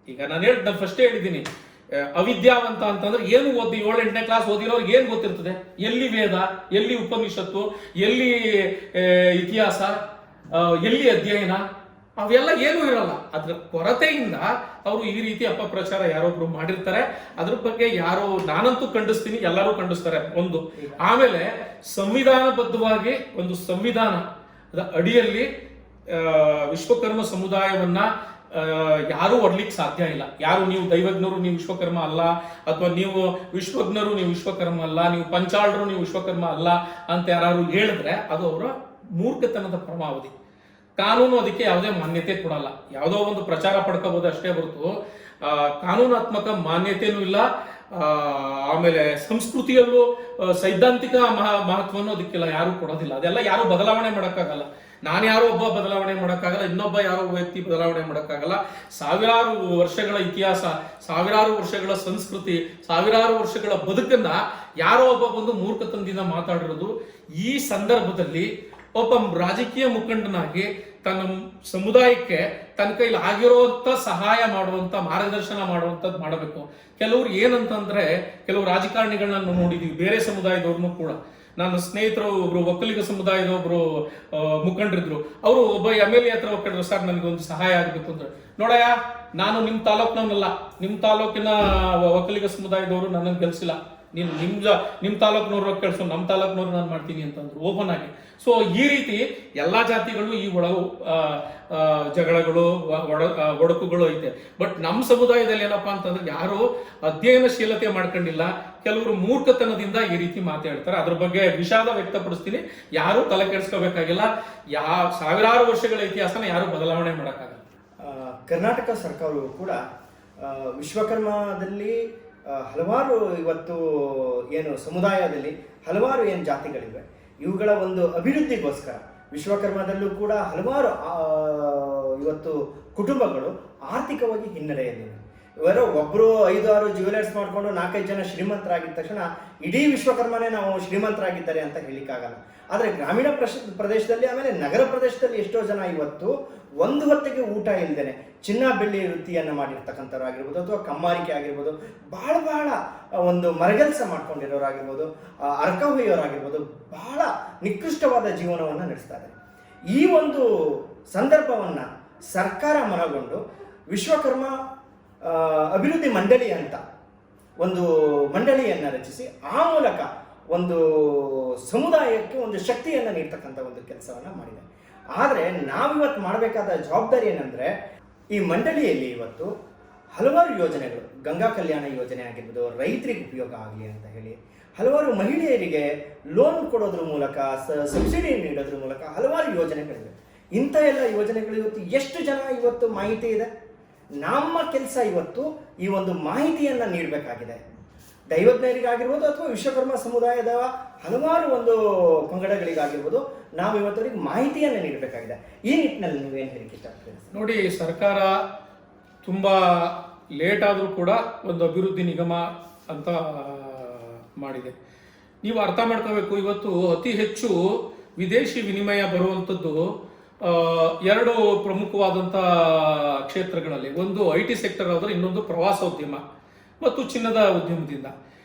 ಈಗ ನಾನು ಫಸ್ಟೇ ಹೇಳಿದ್ದೀನಿ, ಅವಿದ್ಯಾವಂತ ಅಂತಂದ್ರೆ ಏನು ಓದಿ 7-8ನೇ ಕ್ಲಾಸ್ ಓದಿರೋರ್ಗೆ ಏನ್ ಗೊತ್ತಿರ್ತದೆ? ಎಲ್ಲಿ ವೇದ, ಎಲ್ಲಿ ಉಪನಿಷತ್ತು, ಎಲ್ಲಿ ಇತಿಹಾಸ, ಎಲ್ಲಿ ಅಧ್ಯಯನ, ಅವೆಲ್ಲ ಏನೂ ಇರಲ್ಲ. ಅದ್ರ ಕೊರತೆಯಿಂದ ಅವರು ಈ ರೀತಿ ಅಪಪ್ರಚಾರ ಯಾರೊಬ್ರು ಮಾಡಿರ್ತಾರೆ. ಅದ್ರ ಬಗ್ಗೆ ಯಾರೋ, ನಾನಂತೂ ಖಂಡಿಸ್ತೀನಿ, ಎಲ್ಲರೂ ಖಂಡಿಸ್ತಾರೆ ಒಂದು. ಆಮೇಲೆ ಸಂವಿಧಾನಬದ್ಧವಾಗಿ ಒಂದು ಸಂವಿಧಾನದ ಅಡಿಯಲ್ಲಿ ವಿಶ್ವಕರ್ಮ ಸಮುದಾಯವನ್ನ ಯಾರು ಒಡ್ಲಿಕ್ಕೆ ಸಾಧ್ಯ ಇಲ್ಲ. ಯಾರು ನೀವು ದೈವಜ್ಞರು ನೀವು ವಿಶ್ವಕರ್ಮ ಅಲ್ಲ, ಅಥವಾ ನೀವು ವಿಶ್ವಜ್ಞರು ನೀವು ವಿಶ್ವಕರ್ಮ ಅಲ್ಲ, ನೀವು ಪಂಚಾಳರು ನೀವು ವಿಶ್ವಕರ್ಮ ಅಲ್ಲ ಅಂತ ಯಾರು ಹೇಳಿದ್ರೆ ಅದು ಅವರ ಮೂರ್ಖತನದ ಪರಮಾವಧಿ. ಕಾನೂನು ಅದಕ್ಕೆ ಯಾವುದೇ ಮಾನ್ಯತೆ ಕೊಡಲ್ಲ. ಯಾವುದೋ ಒಂದು ಪ್ರಚಾರ ಪಡ್ಕೋಬಹುದು ಅಷ್ಟೇ ಹೊರತು ಕಾನೂನಾತ್ಮಕ ಮಾನ್ಯತೆನೂ ಇಲ್ಲ. ಆಮೇಲೆ ಸಂಸ್ಕೃತಿಯಲ್ಲೂ ಸೈದ್ಧಾಂತಿಕ ಮಹತ್ವವನ್ನು ಅದಕ್ಕೆಲ್ಲ ಯಾರು ಕೊಡೋದಿಲ್ಲ. ಅದೆಲ್ಲ ಯಾರು ಬದಲಾವಣೆ ಮಾಡೋಕ್ಕಾಗಲ್ಲ. ನಾನು ಯಾರೋ ಒಬ್ಬ ಬದಲಾವಣೆ ಮಾಡೋಕ್ಕಾಗಲ್ಲ, ಇನ್ನೊಬ್ಬ ಯಾರೋ ವ್ಯಕ್ತಿ ಬದಲಾವಣೆ ಮಾಡೋಕ್ಕಾಗಲ್ಲ. ಸಾವಿರಾರು ವರ್ಷಗಳ ಇತಿಹಾಸ, ಸಾವಿರಾರು ವರ್ಷಗಳ ಸಂಸ್ಕೃತಿ, ಸಾವಿರಾರು ವರ್ಷಗಳ ಬದುಕನ್ನ ಯಾರೋ ಒಬ್ಬ ಬಂದು ಮೂರ್ಖತನದಿಂದ ಮಾತಾಡಿರೋದು. ಈ ಸಂದರ್ಭದಲ್ಲಿ ಒಬ್ಬ ರಾಜಕೀಯ ಮುಖಂಡನಾಗಿ ತನ್ನ ಸಮುದಾಯಕ್ಕೆ ತನ್ನ ಕೈಲಿ ಆಗಿರುವಂತ ಸಹಾಯ ಮಾಡುವಂತ, ಮಾರ್ಗದರ್ಶನ ಮಾಡುವಂತದ್ದು ಮಾಡಬೇಕು. ಕೆಲವ್ರು ಏನಂತಂದ್ರೆ, ಕೆಲವು ರಾಜಕಾರಣಿಗಳನ್ನ ನೋಡಿದೀವಿ, ಬೇರೆ ಸಮುದಾಯದವ್ರನ್ನು ಕೂಡ. ನನ್ನ ಸ್ನೇಹಿತರು ಒಬ್ರು ಒಕ್ಕಲಿಗ ಸಮುದಾಯದ ಒಬ್ರು ಮುಖಂಡರಿದ್ರು. ಅವರು ಒಬ್ಬ MLA ಹತ್ರ ಹೋಗ್ಕೊಂಡ್ರು, ಸರ್ ನನಗೊಂದು ಸಹಾಯ ಆಗಬೇಕು ಅಂದ್ರೆ, ನೋಡಯ್ಯ ನಾನು ನಿಮ್ಮ ತಾಲೂಕಿನವನಲ್ಲ, ನಿಮ್ಮ ತಾಲೂಕಿನ ಒಕ್ಕಲಿಗ ಸಮುದಾಯದವರು ನನ್ನನ್ನು ಗೆಲ್ಸಿಲ್ಲ, ನೀನು ನಿಮ್ಮ ತಾಲೂಕಿನವ್ರು ಕೇಳಿಸು, ನಮ್ಮ ತಾಲೂಕಿನವ್ರು ನಾನು ಮಾಡ್ತೀನಿ ಅಂತಂದ್ರು ಓಪನ್ ಆಗಿ. ಸೊ ಈ ರೀತಿ ಎಲ್ಲಾ ಜಾತಿಗಳು ಈ ಜಗಳಗಳು ಒಡಕುಗಳು ಐತೆ. ಬಟ್ ನಮ್ಮ ಸಮುದಾಯದಲ್ಲಿ ಏನಪ್ಪಾ ಅಂತಂದ್ರೆ ಯಾರು ಅಧ್ಯಯನಶೀಲತೆ ಮಾಡ್ಕೊಂಡಿಲ್ಲ, ಕೆಲವರು ಮೂರ್ಖತನದಿಂದ ಈ ರೀತಿ ಮಾತಾಡ್ತಾರೆ. ಅದ್ರ ಬಗ್ಗೆ ವಿಷಾದ ವ್ಯಕ್ತಪಡಿಸ್ತೀನಿ. ಯಾರು ತಲೆ ಕೆಡಿಸ್ಕೋಬೇಕಾಗಿಲ್ಲ. ಸಾವಿರಾರು ವರ್ಷಗಳ ಇತಿಹಾಸನ ಯಾರು ಬದಲಾವಣೆ ಮಾಡೋಕ್ಕಾಗಲ್ಲ. ಕರ್ನಾಟಕ ಸರ್ಕಾರವು ಕೂಡ ವಿಶ್ವಕರ್ಮದಲ್ಲಿ ಹಲವಾರು ಇವತ್ತು ಏನು ಸಮುದಾಯದಲ್ಲಿ ಹಲವಾರು ಏನು ಜಾತಿಗಳಿವೆ, ಇವುಗಳ ಒಂದು ಅಭಿವೃದ್ಧಿಗೋಸ್ಕರ ವಿಶ್ವಕರ್ಮದಲ್ಲೂ ಕೂಡ ಹಲವಾರು ಇವತ್ತು ಕುಟುಂಬಗಳು ಆರ್ಥಿಕವಾಗಿ ಹಿನ್ನಡೆಯಲ್ಲಿವೆ. ಇವರ ಒಬ್ಬರು 5-6 ಜ್ಯುವೆಲರ್ಸ್ ಮಾಡಿಕೊಂಡು 4-5 ಜನ ಶ್ರೀಮಂತರಾಗಿದ್ದ ತಕ್ಷಣ ಇಡೀ ವಿಶ್ವಕರ್ಮನೇ ನಾವು ಶ್ರೀಮಂತರಾಗಿದ್ದಾರೆ ಅಂತ ಹೇಳಿಕ್ಕಾಗಲ್ಲ. ಆದರೆ ಗ್ರಾಮೀಣ ಪ್ರದೇಶದಲ್ಲಿ ಆಮೇಲೆ ನಗರ ಪ್ರದೇಶದಲ್ಲಿ ಎಷ್ಟೋ ಜನ ಇವತ್ತು ಒಂದು ಹೊತ್ತಿಗೆ ಊಟ ಇಲ್ಲದೇನೆ ಚಿನ್ನ ಬೆಳ್ಳಿ ವೃತ್ತಿಯನ್ನು ಮಾಡಿರ್ತಕ್ಕಂಥವ್ರು ಆಗಿರ್ಬೋದು, ಅಥವಾ ಕಮ್ಮಾರಿಕೆ ಆಗಿರ್ಬೋದು, ಬಹಳ ಒಂದು ಮರಗೆಲಸ ಮಾಡ್ಕೊಂಡಿರೋರಾಗಿರ್ಬೋದು, ಅರ್ಕ ಹೊಯ್ಯೋರಾಗಿರ್ಬೋದು, ಬಹಳ ನಿಕೃಷ್ಟವಾದ ಜೀವನವನ್ನು ನಡೆಸ್ತಾ ಇದ್ದಾರೆ. ಈ ಒಂದು ಸಂದರ್ಭವನ್ನು ಸರ್ಕಾರ ಮನಗೊಂಡು ವಿಶ್ವಕರ್ಮ ಅಭಿವೃದ್ಧಿ ಮಂಡಳಿ ಅಂತ ಒಂದು ಮಂಡಳಿಯನ್ನು ರಚಿಸಿ ಆ ಮೂಲಕ ಒಂದು ಸಮುದಾಯಕ್ಕೆ ಒಂದು ಶಕ್ತಿಯನ್ನು ನೀಡ್ತಕ್ಕಂಥ ಒಂದು ಕೆಲಸವನ್ನು ಮಾಡಿದೆ. ಆದರೆ ನಾವಿವತ್ತು ಮಾಡಬೇಕಾದ ಜವಾಬ್ದಾರಿ ಏನಂದರೆ, ಈ ಮಂಡಳಿಯಲ್ಲಿ ಇವತ್ತು ಹಲವಾರು ಯೋಜನೆಗಳು, ಗಂಗಾ ಕಲ್ಯಾಣ ಯೋಜನೆ ಆಗಿರ್ಬೋದು, ರೈತರಿಗೆ ಉಪಯೋಗ ಆಗಲಿ ಅಂತ ಹೇಳಿ ಹಲವಾರು ಮಹಿಳೆಯರಿಗೆ ಲೋನ್ ಕೊಡೋದ್ರ ಮೂಲಕ, ಸಬ್ಸಿಡಿ ನೀಡೋದ್ರ ಮೂಲಕ ಹಲವಾರು ಯೋಜನೆಗಳಿವೆ. ಇಂಥ ಎಲ್ಲ ಯೋಜನೆಗಳು ಇವತ್ತು ಎಷ್ಟು ಜನ ಇವತ್ತು ಮಾಹಿತಿ ಇದೆ? ನಮ್ಮ ಕೆಲಸ ಇವತ್ತು ಈ ಒಂದು ಮಾಹಿತಿಯನ್ನು ನೀಡಬೇಕಾಗಿದೆ. ದೈವಜ್ಞರಿಗಾಗಿರ್ಬೋದು ಅಥವಾ ವಿಶ್ವಕರ್ಮ ಸಮುದಾಯದ ಹಲವಾರು ಒಂದು ಪಂಗಡಗಳಿಗಾಗಿರ್ಬೋದು, ನಾವು ಇವತ್ತವರಿಗೆ ಮಾಹಿತಿಯನ್ನು ನೀಡಬೇಕಾಗಿದೆ. ಈ ನಿಟ್ಟಿನಲ್ಲಿ ನೀವೇನು ಹೇಳಿಕೆ ಇಷ್ಟಪಡ್ತೀರಿ? ನೋಡಿ, ಸರ್ಕಾರ ತುಂಬಾ ಲೇಟ್ ಆದರೂ ಕೂಡ ಒಂದು ಅಭಿವೃದ್ಧಿ ನಿಗಮ ಅಂತ ಮಾಡಿದೆ. ನೀವು ಅರ್ಥ ಮಾಡ್ಕೋಬೇಕು, ಇವತ್ತು ಅತಿ ಹೆಚ್ಚು ವಿದೇಶಿ ವಿನಿಮಯ ಬರುವಂಥದ್ದು 2 ಪ್ರಮುಖವಾದಂಥ ಕ್ಷೇತ್ರಗಳಲ್ಲಿ. ಒಂದು IT ಸೆಕ್ಟರ್ ಆದರೆ ಇನ್ನೊಂದು ಪ್ರವಾಸೋದ್ಯಮ ಮತ್ತು ಚಿನ್ನದ ಉದ್ಯಮದಿಂದ.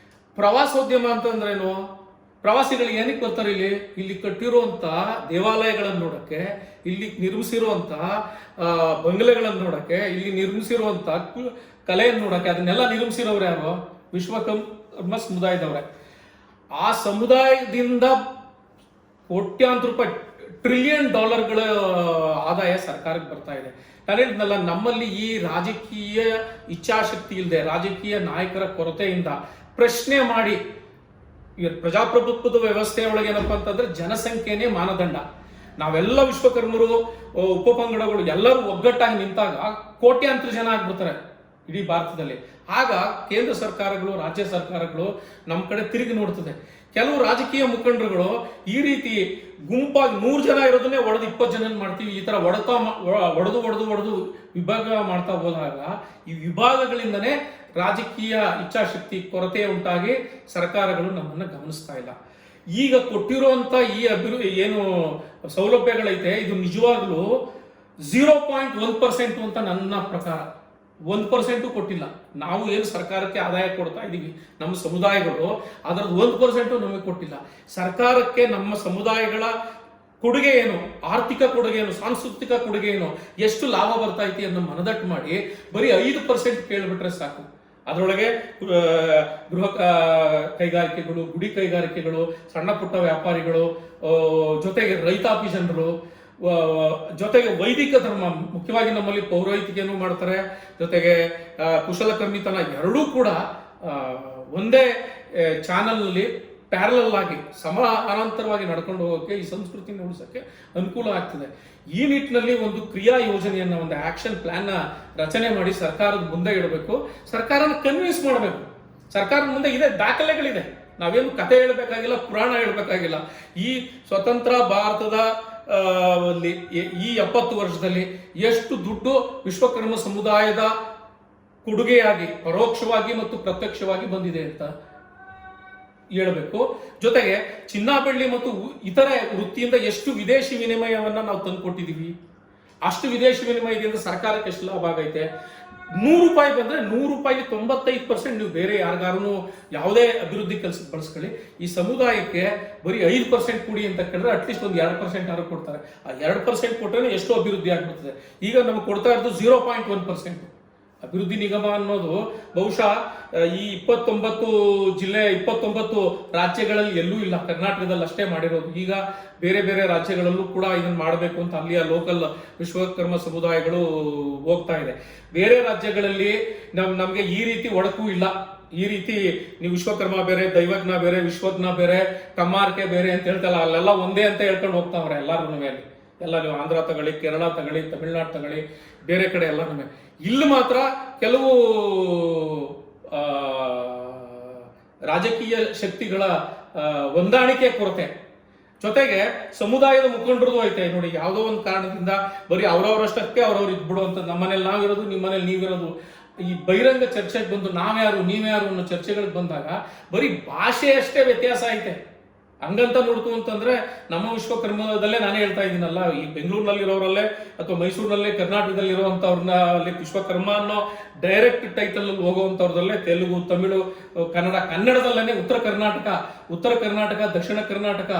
ಪ್ರವಾಸೋದ್ಯಮ ಅಂತಂದ್ರೇನು? ಪ್ರವಾಸಿಗಳು ಏನಕ್ಕೆ ಬರ್ತಾರೆ? ಇಲ್ಲಿ ಕಟ್ಟಿರುವಂಥ ದೇವಾಲಯಗಳನ್ನು ನೋಡೋಕ್ಕೆ, ಇಲ್ಲಿ ನಿರ್ಮಿಸಿರುವಂಥ ಬಂಗಲೆಗಳನ್ನು ನೋಡೋಕ್ಕೆ, ಇಲ್ಲಿ ನಿರ್ಮಿಸಿರುವಂಥ ಕಲೆಯನ್ನು ನೋಡೋಕ್ಕೆ. ಅದನ್ನೆಲ್ಲ ನಿರ್ಮಿಸಿರೋರು ಯಾರು? ವಿಶ್ವಕರ್ಮ ಸಮುದಾಯದವರೇ. ಆ ಸಮುದಾಯದಿಂದ ಕೋಟ್ಯಾಂತರ ರೂಪಾಯಿ, $1 ಟ್ರಿಲಿಯನ್ ಆದಾಯ ಸರ್ಕಾರಕ್ಕೆ ಬರ್ತಾ ಇದೆ. ನಾನು ಹೇಳಿದ್ನಲ್ಲ, ನಮ್ಮಲ್ಲಿ ಈ ರಾಜಕೀಯ ಇಚ್ಛಾಶಕ್ತಿ ಇಲ್ಲದೆ, ರಾಜಕೀಯ ನಾಯಕರ ಕೊರತೆಯಿಂದ ಪ್ರಶ್ನೆ ಮಾಡಿ, ಪ್ರಜಾಪ್ರಭುತ್ವದ ವ್ಯವಸ್ಥೆ ಒಳಗೆ ಏನಪ್ಪ ಅಂತಂದ್ರೆ ಜನಸಂಖ್ಯೆನೇ ಮಾನದಂಡ. ನಾವೆಲ್ಲ ವಿಶ್ವಕರ್ಮರು, ಉಪಪಂಗಡಗಳು ಎಲ್ಲರೂ ಒಗ್ಗಟ್ಟಾಗಿ ನಿಂತಾಗ ಕೋಟ್ಯಾಂತರ ಜನ ಆಗ್ಬಿಡ್ತಾರೆ ಇಡೀ ಭಾರತದಲ್ಲಿ. ಆಗ ಕೇಂದ್ರ ಸರ್ಕಾರಗಳು, ರಾಜ್ಯ ಸರ್ಕಾರಗಳು ನಮ್ಮ ಕಡೆ ತಿರುಗಿ ನೋಡ್ತದೆ. ಕೆಲವು ರಾಜಕೀಯ ಮುಖಂಡರುಗಳು ಈ ರೀತಿ ಗುಂಪಾಗಿ 100 ಜನ ಇರೋದನ್ನೇ 20 ಜನ ಮಾಡ್ತೀವಿ, ಈ ತರ ಒಡೆದು ವಿಭಾಗ ಮಾಡ್ತಾ ಹೋದಾಗ ಈ ವಿಭಾಗಗಳಿಂದನೇ ರಾಜಕೀಯ ಇಚ್ಛಾಶಕ್ತಿ ಕೊರತೆ ಉಂಟಾಗಿ ಸರ್ಕಾರಗಳು ನಮ್ಮನ್ನ ಗಮನಿಸ್ತಾ ಇಲ್ಲ. ಈಗ ಕೊಟ್ಟಿರುವಂತ ಈ ಏನು ಸೌಲಭ್ಯಗಳೈತೆ, ಇದು ನಿಜವಾಗ್ಲೂ 0.1% ಅಂತ ನನ್ನ ಪ್ರಕಾರ. 1% ಕೊಟ್ಟಿಲ್ಲ. ನಾವು ಏನು ಸರ್ಕಾರಕ್ಕೆ ಆದಾಯ ಕೊಡ್ತಾ ಇದ್ದೀವಿ, ನಮ್ಮ ಸಮುದಾಯಗಳು, ಅದರದ್ದು 1% ನಮಗೆ ಕೊಟ್ಟಿಲ್ಲ. ಸರ್ಕಾರಕ್ಕೆ ನಮ್ಮ ಸಮುದಾಯಗಳ ಕೊಡುಗೆ ಏನು, ಆರ್ಥಿಕ ಕೊಡುಗೆ ಏನು, ಸಾಂಸ್ಕೃತಿಕ ಕೊಡುಗೆ ಏನು, ಎಷ್ಟು ಲಾಭ ಬರ್ತಾ ಐತಿ ಅನ್ನೋ ಮನದಟ್ಟು ಮಾಡಿ ಬರೀ 5% ಕೇಳಿಬಿಟ್ರೆ ಸಾಕು. ಅದರೊಳಗೆ ಗೃಹ ಕೈಗಾರಿಕೆಗಳು, ಗುಡಿ ಕೈಗಾರಿಕೆಗಳು, ಸಣ್ಣ ಪುಟ್ಟ ವ್ಯಾಪಾರಿಗಳು, ಜೊತೆಗೆ ರೈತಾಪಿ ಜನರು, ಜೊತೆಗೆ ವೈದಿಕ ಧರ್ಮ, ಮುಖ್ಯವಾಗಿ ನಮ್ಮಲ್ಲಿ ಪೌರೋಹಿತ್ಯನೂ ಮಾಡ್ತಾರೆ, ಜೊತೆಗೆ ಕುಶಲಕರ್ಮಿತನ ಎರಡೂ ಕೂಡ ಒಂದೇ ಚಾನಲ್ನಲ್ಲಿ ಪ್ಯಾರಲಲ್ ಆಗಿ ಸಮಾನಾಂತರವಾಗಿ ನಡ್ಕೊಂಡು ಹೋಗೋಕ್ಕೆ, ಈ ಸಂಸ್ಕೃತಿನ ಉಳಿಸೋಕ್ಕೆ ಅನುಕೂಲ ಆಗ್ತದೆ. ಈ ನಿಟ್ಟಿನಲ್ಲಿ ಒಂದು ಕ್ರಿಯಾ ಯೋಜನೆಯನ್ನು, ಒಂದು ಆಕ್ಷನ್ ಪ್ಲಾನ್ ರಚನೆ ಮಾಡಿ ಸರ್ಕಾರದ ಮುಂದೆ ಇಡಬೇಕು. ಸರ್ಕಾರನ ಕನ್ವಿನ್ಸ್ ಮಾಡಬೇಕು. ಸರ್ಕಾರದ ಮುಂದೆ ಇದೆ, ದಾಖಲೆಗಳಿದೆ. ನಾವೇನು ಕತೆ ಹೇಳಬೇಕಾಗಿಲ್ಲ, ಪುರಾಣ ಹೇಳಬೇಕಾಗಿಲ್ಲ. ಈ ಸ್ವತಂತ್ರ ಭಾರತದ ಈ 70 ವರ್ಷದಲ್ಲಿ ಎಷ್ಟು ದುಡ್ಡು ವಿಶ್ವಕರ್ಮ ಸಮುದಾಯದ ಕೊಡುಗೆಯಾಗಿ ಪರೋಕ್ಷವಾಗಿ ಮತ್ತು ಪ್ರತ್ಯಕ್ಷವಾಗಿ ಬಂದಿದೆ ಅಂತ ಹೇಳಬೇಕು. ಜೊತೆಗೆ ಚಿನ್ನ ಬೆಳ್ಳಿ ಮತ್ತು ಇತರೆ ವೃತ್ತಿಯಿಂದ ಎಷ್ಟು ವಿದೇಶಿ ವಿನಿಮಯವನ್ನ ನಾವು ತಂದುಕೊಟ್ಟಿದ್ದೀವಿ, ಅಷ್ಟು ವಿದೇಶಿ ವಿನಿಮಯದಿಂದ ಸರ್ಕಾರಕ್ಕೆ ಎಷ್ಟು ಲಾಭ ಆಗೈತೆ. ₹100 ಬಂದ್ರೆ ₹100 95% ನೀವು ಬೇರೆ ಯಾರಿಗಾರು ಯಾವುದೇ ಅಭಿವೃದ್ಧಿ ಕೆಲಸಕ್ಕೆ ಬಳಸ್ಕೊಳ್ಳಿ. ಈ ಸಮುದಾಯಕ್ಕೆ ಬರೀ 5% ಕೊಡಿ ಅಂತ ಕೇಳಿದ್ರೆ ಅಟ್ಲೀಸ್ಟ್ ಒಂದು 2% ಯಾರು ಕೊಡ್ತಾರೆ. ಆ 2% ಕೊಟ್ಟರೆ ಎಷ್ಟು ಅಭಿವೃದ್ಧಿ ಆಗ್ಬಿಡ್ತದೆ. ಈಗ ನಮಗೆ ಕೊಡ್ತಾ ಇರೋದು 0.1%. ಅಭಿವೃದ್ಧಿ ನಿಗಮ ಅನ್ನೋದು ಬಹುಶಃ ಈ 29 ಜಿಲ್ಲೆ 29 ರಾಜ್ಯಗಳಲ್ಲಿ ಎಲ್ಲೂ ಇಲ್ಲ, ಕರ್ನಾಟಕದಲ್ಲಿ ಅಷ್ಟೇ ಮಾಡಿರೋದು. ಈಗ ಬೇರೆ ಬೇರೆ ರಾಜ್ಯಗಳಲ್ಲೂ ಕೂಡ ಇದನ್ನ ಮಾಡಬೇಕು ಅಂತ ಅಲ್ಲಿಯ ಲೋಕಲ್ ವಿಶ್ವಕರ್ಮ ಸಮುದಾಯಗಳು ಹೋಗ್ತಾ ಇದೆ. ಬೇರೆ ರಾಜ್ಯಗಳಲ್ಲಿ ನಮ್ಗೆ ಈ ರೀತಿ ಒಡಕು ಇಲ್ಲ. ಈ ರೀತಿ ನೀವು ವಿಶ್ವಕರ್ಮ ಬೇರೆ, ದೈವಜ್ಞ ಬೇರೆ, ವಿಶ್ವಜ್ಞ ಬೇರೆ, ಕಮ್ಮಾರ್ಕೆ ಬೇರೆ ಅಂತ ಹೇಳ್ತಲ್ಲ, ಅಲ್ಲೆಲ್ಲ ಒಂದೇ ಅಂತ ಹೇಳ್ಕೊಂಡು ಹೋಗ್ತಾವ್ರೆ ಎಲ್ಲಾರು ಮೇಲೆ. ಎಲ್ಲ ನೀವು ಆಂಧ್ರ ತಗೊಳ್ಳಿ, ಕೇರಳ ತಗೊಳ್ಳಿ, ತಮಿಳ್ನಾಡು ತಗೊಳ್ಳಿ, ಬೇರೆ ಕಡೆ ಎಲ್ಲ ನಮಗೆ. ಇಲ್ಲಿ ಮಾತ್ರ ಕೆಲವು ರಾಜಕೀಯ ಶಕ್ತಿಗಳ ಹೊಂದಾಣಿಕೆ ಕೊರತೆ, ಜೊತೆಗೆ ಸಮುದಾಯದ ಮುಖಂಡರದು ಐತೆ ನೋಡಿ. ಯಾವುದೋ ಒಂದು ಕಾರಣದಿಂದ ಬರೀ ಅವ್ರವ್ರಷ್ಟಕ್ಕೆ ಅವ್ರವ್ರು ಇದ್ಬಿಡುವಂತ, ನಮ್ಮನೇಲಿ ನಾವಿರೋದು, ನಿಮ್ಮ ಮನೇಲಿ ನೀವಿರೋದು, ಈ ಬಹಿರಂಗ ಚರ್ಚೆಗೆ ಬಂದು ನಾವ್ಯಾರು ನೀವ್ಯಾರು ಅನ್ನೋ ಚರ್ಚೆಗಳಿಗೆ ಬಂದಾಗ ಬರೀ ಭಾಷೆ ಅಷ್ಟೇ ವ್ಯತ್ಯಾಸ ಐತೆ. ಹಂಗಂತ ನೋಡ್ತು ಅಂತಂದ್ರೆ ನಮ್ಮ ವಿಶ್ವಕರ್ಮದಲ್ಲೇ ನಾನೇ ಹೇಳ್ತಾ ಇದ್ದೀನಲ್ಲ, ಈ ಬೆಂಗಳೂರಿನಲ್ಲಿರೋರಲ್ಲೇ ಅಥವಾ ಮೈಸೂರಿನಲ್ಲೇ ಕರ್ನಾಟಕದಲ್ಲಿ ಇರುವಂತವ್ರನ್ನ ಅಲ್ಲಿ ವಿಶ್ವಕರ್ಮ ಅನ್ನೋ ಡೈರೆಕ್ಟ್ ಟೈಟಲ್ ಅಲ್ಲಿ ಹೋಗುವಂತವ್ರದಲ್ಲೇ ತೆಲುಗು, ತಮಿಳು, ಕನ್ನಡದಲ್ಲೇ ಉತ್ತರ ಕರ್ನಾಟಕ, ದಕ್ಷಿಣ ಕರ್ನಾಟಕ,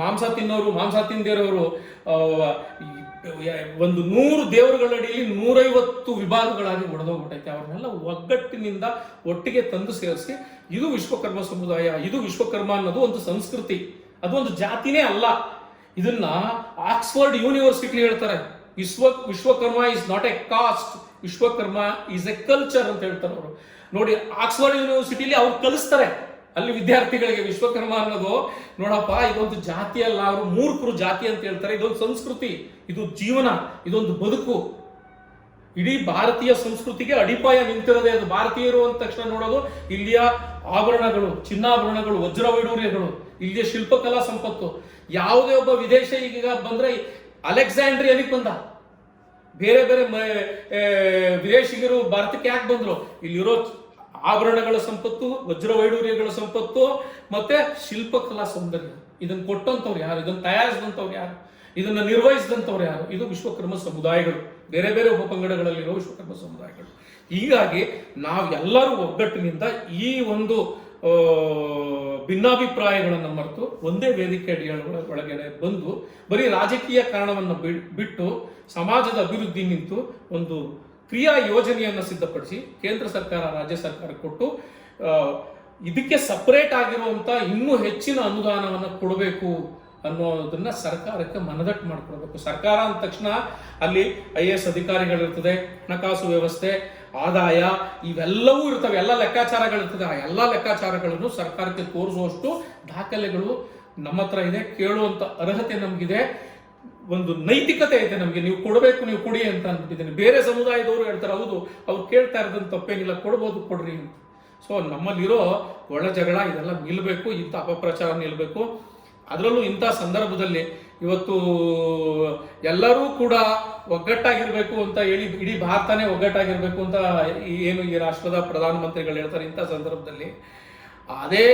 ಮಾಂಸ ತಿನ್ನೋರು, ಮಾಂಸ ತಿಂದಿರೋರು, ಒಂದು 100 ದೇವರುಗಳಡಿಯಲ್ಲಿ 150 ವಿಭಾಗಗಳಾಗಿ ಒಡೆದೋಗ್ಬಿಟ್ಟೈತೆ. ಅವ್ರನ್ನೆಲ್ಲ ಒಗ್ಗಟ್ಟಿನಿಂದ ಒಟ್ಟಿಗೆ ತಂದು ಸೇರಿಸಿ, ಇದು ವಿಶ್ವಕರ್ಮ ಸಮುದಾಯ, ಇದು ವಿಶ್ವಕರ್ಮ ಅನ್ನೋದು ಒಂದು ಸಂಸ್ಕೃತಿ, ಅದು ಒಂದು ಜಾತಿನೇ ಅಲ್ಲ. ಇದನ್ನ ಆಕ್ಸ್ಫರ್ಡ್ ಯೂನಿವರ್ಸಿಟಿ ಹೇಳ್ತಾರೆ, Vishwakarma is not A cost, Vishwakarma is A culture ಅಂತ ಹೇಳ್ತಾರೆ ಅವರು. ನೋಡಿ, ಆಕ್ಸ್ಫರ್ಡ್ ಯೂನಿವರ್ಸಿಟಿಲಿ ಅವ್ರು ಕಲಿಸ್ತಾರೆ ಅಲ್ಲಿ ವಿದ್ಯಾರ್ಥಿಗಳಿಗೆ ವಿಶ್ವಕರ್ಮ ಅನ್ನೋದು, ನೋಡಪ್ಪ ಇದೊಂದು ಜಾತಿ ಅಲ್ಲ, ಅವರು ಮೂರ್ಖರು ಜಾತಿ ಅಂತ ಹೇಳ್ತಾರೆ, ಇದೊಂದು ಸಂಸ್ಕೃತಿ, ಇದು ಜೀವನ, ಇದೊಂದು ಬದುಕು. ಇಡೀ ಭಾರತೀಯ ಸಂಸ್ಕೃತಿಗೆ ಅಡಿಪಾಯ ನಿಂತಿರೋದೇ ಅದು. ಭಾರತೀಯರು ಅಂದ ತಕ್ಷಣ ನೋಡೋದು ಇಲ್ಲಿಯ ಆಭರಣಗಳು, ಚಿನ್ನಾಭರಣಗಳು, ವಜ್ರ ವೈಡೂರ್ಯಗಳು, ಇಲ್ಲಿಯ ಶಿಲ್ಪಕಲಾ ಸಂಪತ್ತು. ಯಾವುದೇ ಒಬ್ಬ ವಿದೇಶ ಈಗ ಬಂದ್ರೆ ಅಲೆಕ್ಸಾಂಡ್ರಿಯಾನಿಗೆ ಬಂದ, ಬೇರೆ ಬೇರೆ ವಿದೇಶಿಗರು ಭಾರತಕ್ಕೆ ಯಾಕೆ ಬಂದ್ರು? ಇಲ್ಲಿರೋ ಆಭರಣಗಳ ಸಂಪತ್ತು, ವಜ್ರ ವೈಡೂರ್ಯಗಳ ಸಂಪತ್ತು, ಮತ್ತೆ ಶಿಲ್ಪಕಲಾ ಸೌಂದರ್ಯ, ಇದನ್ನ ಕೊಟ್ಟಂತವ್ರು ಯಾರು? ಇದನ್ನ ತಯಾರಿಸಿದಂಥವ್ರು ಯಾರು? ಇದನ್ನ ನಿರ್ವಹಿಸಿದಂಥವ್ರು ಯಾರು? ಇದು ವಿಶ್ವಕರ್ಮ ಸಮುದಾಯಗಳು, ಬೇರೆ ಬೇರೆ ಉಪಪಂಗಡಗಳಲ್ಲಿರೋ ವಿಶ್ವಕರ್ಮ ಸಮುದಾಯಗಳು. ಹೀಗಾಗಿ ನಾವೆಲ್ಲರೂ ಒಗ್ಗಟ್ಟಿನಿಂದ ಈ ಒಂದು ಭಿನ್ನಾಭಿಪ್ರಾಯಗಳನ್ನು ಮರೆತು ಒಂದೇ ವೇದಿಕೆ ಒಳಗಡೆ ಬಂದು ಬರೀ ರಾಜಕೀಯ ಕಾರಣವನ್ನು ಬಿಟ್ಟು ಸಮಾಜದ ಅಭಿವೃದ್ಧಿ ನಿಂತು ಒಂದು ಕ್ರಿಯಾ ಯೋಜನೆಯನ್ನು ಸಿದ್ಧಪಡಿಸಿ ಕೇಂದ್ರ ಸರ್ಕಾರ, ರಾಜ್ಯ ಸರ್ಕಾರ ಕೊಟ್ಟು ಇದಕ್ಕೆ ಸಪರೇಟ್ ಆಗಿರುವಂತ ಇನ್ನೂ ಹೆಚ್ಚಿನ ಅನುದಾನವನ್ನು ಕೊಡಬೇಕು ಅನ್ನೋದನ್ನ ಸರ್ಕಾರಕ್ಕೆ ಮನದಟ್ಟು ಮಾಡಿಕೊಡ್ಬೇಕು. ಸರ್ಕಾರ ಅಂದ ತಕ್ಷಣ ಅಲ್ಲಿ IAS ಅಧಿಕಾರಿಗಳಿರ್ತದೆ, ಹಣಕಾಸು ವ್ಯವಸ್ಥೆ, ಆದಾಯ, ಇವೆಲ್ಲವೂ ಇರ್ತವೆ, ಎಲ್ಲ ಲೆಕ್ಕಾಚಾರಗಳಿರ್ತದೆ. ಆ ಎಲ್ಲ ಲೆಕ್ಕಾಚಾರಗಳನ್ನು ಸರ್ಕಾರಕ್ಕೆ ತೋರಿಸುವಷ್ಟು ದಾಖಲೆಗಳು ನಮ್ಮ ಹತ್ರ ಇದೆ, ಕೇಳುವಂತ ಅರ್ಹತೆ ನಮಗಿದೆ, ಒಂದು ನೈತಿಕತೆ ಐತೆ ನಮಗೆ. ನೀವು ಕೊಡಬೇಕು, ನೀವು ಕೊಡಿ ಅಂತ ಅಂದ್ಬಿಟ್ಟಿದ್ದೀನಿ. ಬೇರೆ ಸಮುದಾಯದವರು ಹೇಳ್ತಾರೆ, ಹೌದು ಅವ್ರು ಕೇಳ್ತಾ ಇರೋದಂತ ತಪ್ಪೇನಿಲ್ಲ, ಕೊಡ್ಬೋದು, ಕೊಡ್ರಿ ಅಂತ. ಸೊ ನಮ್ಮಲ್ಲಿರೋ ಒಳ ಜಗಳ ಇದೆಲ್ಲ ನಿಲ್ಲಬೇಕು, ಇಂಥ ಅಪಪ್ರಚಾರ ನಿಲ್ಲಬೇಕು. ಅದರಲ್ಲೂ ಇಂಥ ಸಂದರ್ಭದಲ್ಲಿ ಇವತ್ತು ಎಲ್ಲರೂ ಕೂಡ ಒಗ್ಗಟ್ಟಾಗಿರ್ಬೇಕು ಅಂತ ಹೇಳಿ, ಇಡೀ ಭಾರತನೇ ಒಗ್ಗಟ್ಟಾಗಿರ್ಬೇಕು ಅಂತ ಏನು ಈ ರಾಷ್ಟ್ರದ ಪ್ರಧಾನಮಂತ್ರಿಗಳು ಹೇಳ್ತಾರೆ. ಇಂಥ ಸಂದರ್ಭದಲ್ಲಿ ಅದೇ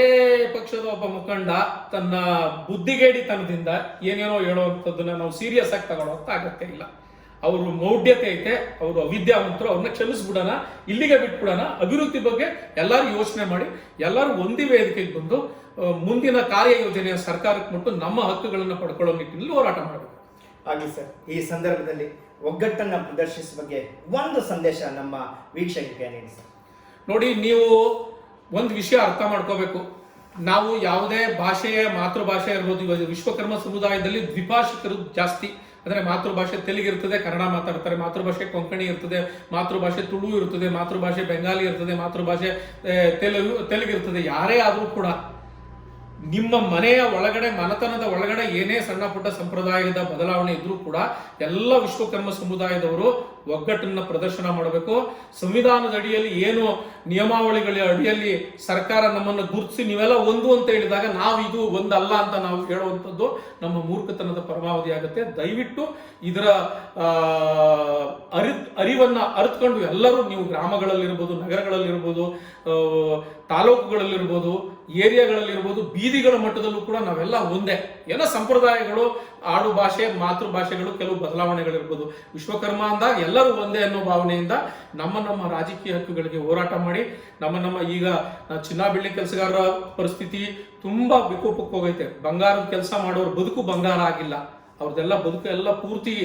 ಪಕ್ಷದ ಒಬ್ಬ ಮುಖಂಡ ತನ್ನ ಬುದ್ಧಿಗೇಡಿತನದಿಂದ ಏನೇನೋ ಹೇಳುವಂಥದ್ದನ್ನ ನಾವು ಸೀರಿಯಸ್ ಆಗಿ ತಗೊಳ್ಳೋಂಥ ಅಗತ್ಯ ಇಲ್ಲ. ಅವರು ಮೌಢ್ಯತೆ ಐತೆ, ಅವರು ಅವಿದ್ಯಾವಂತರು, ಅವ್ರನ್ನ ಕ್ಷಮಿಸ್ಬಿಡೋಣ, ಇಲ್ಲಿಗೆ ಬಿಟ್ಬಿಡೋಣ. ಅಭಿವೃದ್ಧಿ ಬಗ್ಗೆ ಎಲ್ಲರೂ ಯೋಚನೆ ಮಾಡಿ, ಎಲ್ಲರೂ ಒಂದೇ ವೇದಿಕೆಗೆ ಬಂದು ಮುಂದಿನ ಕಾರ್ಯಯೋಜನೆಯ ಸರ್ಕಾರಕ್ಕೆ ಮುಟ್ಟು ನಮ್ಮ ಹಕ್ಕುಗಳನ್ನು ಪಡ್ಕೊಳ್ಳೋ ನಿಟ್ಟಿನಲ್ಲಿ ಹೋರಾಟ ಮಾಡಬೇಕು. ಆಗಲಿ ಸರ್. ಈ ಸಂದರ್ಭದಲ್ಲಿ ಒಗ್ಗಟ್ಟನ್ನು ಪ್ರದರ್ಶಿಸುವ ಬಗ್ಗೆ ಒಂದು ಸಂದೇಶ ನಮ್ಮ ವೀಕ್ಷಕರಿಗೆ ನೀಡಿ ಸರ್. ನೋಡಿ, ನೀವು ಒಂದು ವಿಷಯ ಅರ್ಥ ಮಾಡ್ಕೋಬೇಕು. ನಾವು ಯಾವುದೇ ಭಾಷೆಯ ಮಾತೃಭಾಷೆ ಇರ್ಬೋದು, ಇವಾಗ ವಿಶ್ವಕರ್ಮ ಸಮುದಾಯದಲ್ಲಿ ದ್ವಿಭಾಷಿಕರು ಜಾಸ್ತಿ. ಅಂದ್ರೆ ಮಾತೃಭಾಷೆ ತೆಲುಗು ಇರ್ತದೆ, ಕನ್ನಡ ಮಾತಾಡ್ತಾರೆ, ಮಾತೃಭಾಷೆ ಕೊಂಕಣಿ ಇರ್ತದೆ, ಮಾತೃಭಾಷೆ ತುಳು ಇರ್ತದೆ, ಮಾತೃಭಾಷೆ ಬೆಂಗಾಲಿ ಇರ್ತದೆ, ಮಾತೃಭಾಷೆ ತೆಲುಗು ಇರ್ತದೆ. ಯಾರೇ ಆದರೂ ಕೂಡ ನಿಮ್ಮ ಮನೆಯ ಒಳಗಡೆ, ಮನೆತನದ ಒಳಗಡೆ ಏನೇ ಸಣ್ಣ ಪುಟ್ಟ ಸಂಪ್ರದಾಯದ ಬದಲಾವಣೆ ಇದ್ರೂ ಕೂಡ ಎಲ್ಲ ವಿಶ್ವಕರ್ಮ ಸಮುದಾಯದವರು ಒಗ್ಗಟ್ಟನ್ನ ಪ್ರದರ್ಶನ ಮಾಡಬೇಕು. ಸಂವಿಧಾನದ ಅಡಿಯಲ್ಲಿ ಏನು ನಿಯಮಾವಳಿಗಳ ಅಡಿಯಲ್ಲಿ ಸರ್ಕಾರ ನಮ್ಮನ್ನು ಗುರುತಿಸಿ ನೀವೆಲ್ಲ ಒಂದು ಅಂತ ಹೇಳಿದಾಗ ನಾವು ಇದು ಒಂದಲ್ಲ ಅಂತ ನಾವು ಹೇಳುವಂಥದ್ದು ನಮ್ಮ ಮೂರ್ಖತನದ ಪರಮಾವಧಿ ಆಗುತ್ತೆ. ದಯವಿಟ್ಟು ಇದರ ಅರಿವನ್ನ ಅರಿತುಕೊಂಡು ಎಲ್ಲರೂ, ನೀವು ಗ್ರಾಮಗಳಲ್ಲಿರ್ಬೋದು, ನಗರಗಳಲ್ಲಿರ್ಬೋದು, ತಾಲೂಕುಗಳಲ್ಲಿರ್ಬೋದು, ಏರಿಯಾಗಳಲ್ಲಿರ್ಬೋದು, ಬೀದಿಗಳ ಮಟ್ಟದಲ್ಲೂ ಕೂಡ ನಾವೆಲ್ಲ ಒಂದೇ. ಏನೋ ಸಂಪ್ರದಾಯಗಳು, ಆಡು ಭಾಷೆ, ಮಾತೃಭಾಷೆಗಳು ಕೆಲವು ಬದಲಾವಣೆಗಳಿರ್ಬೋದು. ವಿಶ್ವಕರ್ಮ ಅಂದಾಗ ಎಲ್ಲರೂ ಒಂದೇ ಅನ್ನೋ ಭಾವನೆಯಿಂದ ನಮ್ಮ ರಾಜಕೀಯ ಹಕ್ಕುಗಳಿಗೆ ಹೋರಾಟ ಮಾಡಿ, ನಮ್ಮ ಈಗ ಚಿನ್ನ ಬೆಳ್ಳಿ ಕೆಲಸಗಾರರ ಪರಿಸ್ಥಿತಿ ತುಂಬಾ ವಿಕೋಪಕ್ಕೆ ಹೋಗೈತೆ. ಬಂಗಾರದ ಕೆಲಸ ಮಾಡೋರು ಬದುಕು ಬಂಗಾರ ಆಗಿಲ್ಲ, ಅವ್ರದ್ದೆಲ್ಲ ಬದುಕು ಎಲ್ಲ ಪೂರ್ತಿ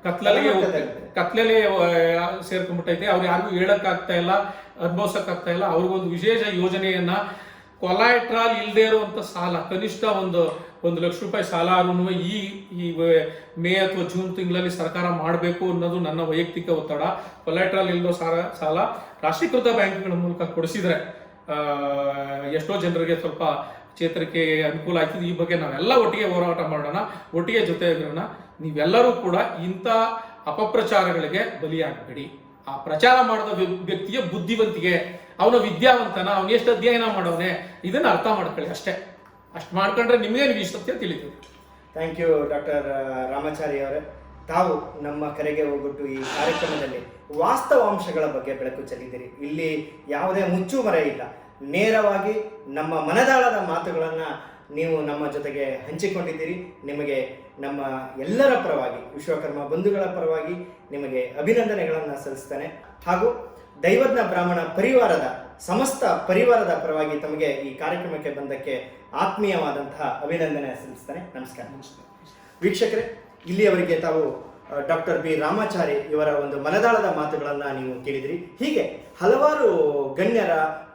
ಕತ್ಲಲ್ಲಿಗೆ ಕತ್ಲಲ್ಲಿ ಸೇರ್ಕೊಂಡ್ಬಿಟ್ಟೈತೆ. ಅವ್ರು ಯಾರಿಗೂ ಹೇಳಕ್ಕಾಗ್ತಾ ಇಲ್ಲ, ಅನುಭವಿಸಕ್ಕಾಗ್ತಾ ಇಲ್ಲ. ಅವ್ರಿಗೊಂದು ವಿಶೇಷ ಯೋಜನೆಯನ್ನ ಕೊಲಾಟ್ರಾಲ್ ಇಲ್ಲದೆ ಇರುವಂತ ಸಾಲ, ಕನಿಷ್ಠ ಒಂದು ಲಕ್ಷ ರೂಪಾಯಿ ಸಾಲ ಈ ಮೇ ಅಥವಾ ಜೂನ್ ತಿಂಗಳಲ್ಲಿ ಸರ್ಕಾರ ಮಾಡಬೇಕು ಅನ್ನೋದು ನನ್ನ ವೈಯಕ್ತಿಕ ಒತ್ತಡ. ಕೊಲಾಟ್ರಾಲ್ ಇಲ್ಲದೋ ಸಾಲ ರಾಷ್ಟ್ರೀಕೃತ ಬ್ಯಾಂಕ್ಗಳ ಮೂಲಕ ಕೊಡಿಸಿದ್ರೆ ಎಷ್ಟೋ ಜನರಿಗೆ ಸ್ವಲ್ಪ ಚೇತರಿಕೆ ಅನುಕೂಲ ಆಯ್ತದೆ. ಈ ಬಗ್ಗೆ ನಾವೆಲ್ಲ ಒಟ್ಟಿಗೆ ಹೋರಾಟ ಮಾಡೋಣ, ಒಟ್ಟಿಗೆ ಜೊತೆಗಿರೋಣ. ನೀವೆಲ್ಲರೂ ಕೂಡ ಇಂಥ ಅಪಪ್ರಚಾರಗಳಿಗೆ ಬಲಿಯಾಗಬೇಡಿ. ಆ ಪ್ರಚಾರ ಮಾಡಿದ ವ್ಯಕ್ತಿಯ ಬುದ್ಧಿವಂತಿಗೆ, ಅವನ ವಿದ್ಯಾವಂತನ, ಅವನು ಎಷ್ಟು ಅಧ್ಯಯನ ಮಾಡವನೆ, ಇದನ್ನ ಅರ್ಥ ಮಾಡ್ಕೊಳ್ಳಿ ಅಷ್ಟೇ. ಅಷ್ಟು ಮಾಡ್ಕೊಂಡ್ರೆ ನಿಮಗೆ ನೀವು ಸತ್ಯ ತಿಳಿತೀವಿ. ಥ್ಯಾಂಕ್ ಯು ಡಾಕ್ಟರ್ ರಾಮಾಚಾರಿ ಅವರೇ. ತಾವು ನಮ್ಮ ಕರೆಗೆ ಹೋಗ್ಬಿಟ್ಟು ಈ ಕಾರ್ಯಕ್ರಮದಲ್ಲಿ ವಾಸ್ತವಾಂಶಗಳ ಬಗ್ಗೆ ಬೆಳಕು ಚೆಲ್ಲಿದ್ದೀರಿ. ಇಲ್ಲಿ ಯಾವುದೇ ಮುಚ್ಚುಮರೆ ಇಲ್ಲ, ನೇರವಾಗಿ ನಮ್ಮ ಮನದಾಳದ ಮಾತುಗಳನ್ನು ನೀವು ನಮ್ಮ ಜೊತೆಗೆ ಹಂಚಿಕೊಂಡಿದ್ದೀರಿ. ನಿಮಗೆ ನಮ್ಮ ಎಲ್ಲರ ಪರವಾಗಿ, ವಿಶ್ವಕರ್ಮ ಬಂಧುಗಳ ಪರವಾಗಿ ನಿಮಗೆ ಅಭಿನಂದನೆಗಳನ್ನು ಸಲ್ಲಿಸ್ತೇನೆ. ಹಾಗೂ ದೈವಜ್ಞ ಬ್ರಾಹ್ಮಣ ಪರಿವಾರದ ಸಮಸ್ತ ಪರಿವಾರದ ಪರವಾಗಿ ತಮಗೆ ಈ ಕಾರ್ಯಕ್ರಮಕ್ಕೆ ಬಂದಕ್ಕೆ ಆತ್ಮೀಯವಾದಂತಹ ಅಭಿನಂದನೆ ಸಲ್ಲಿಸ್ತೇನೆ. ನಮಸ್ಕಾರ. ವೀಕ್ಷಕರೇ, ಇಲ್ಲಿಯವರೆಗೆ ತಾವು ಡಾಕ್ಟರ್ ಬಿ ರಾಮಾಚಾರಿ ಇವರ ಒಂದು ಮನದಾಳದ ಮಾತುಗಳನ್ನು ನೀವು ಕೇಳಿದಿರಿ. ಹೀಗೆ ಹಲವಾರು ಗಣ್ಯರ,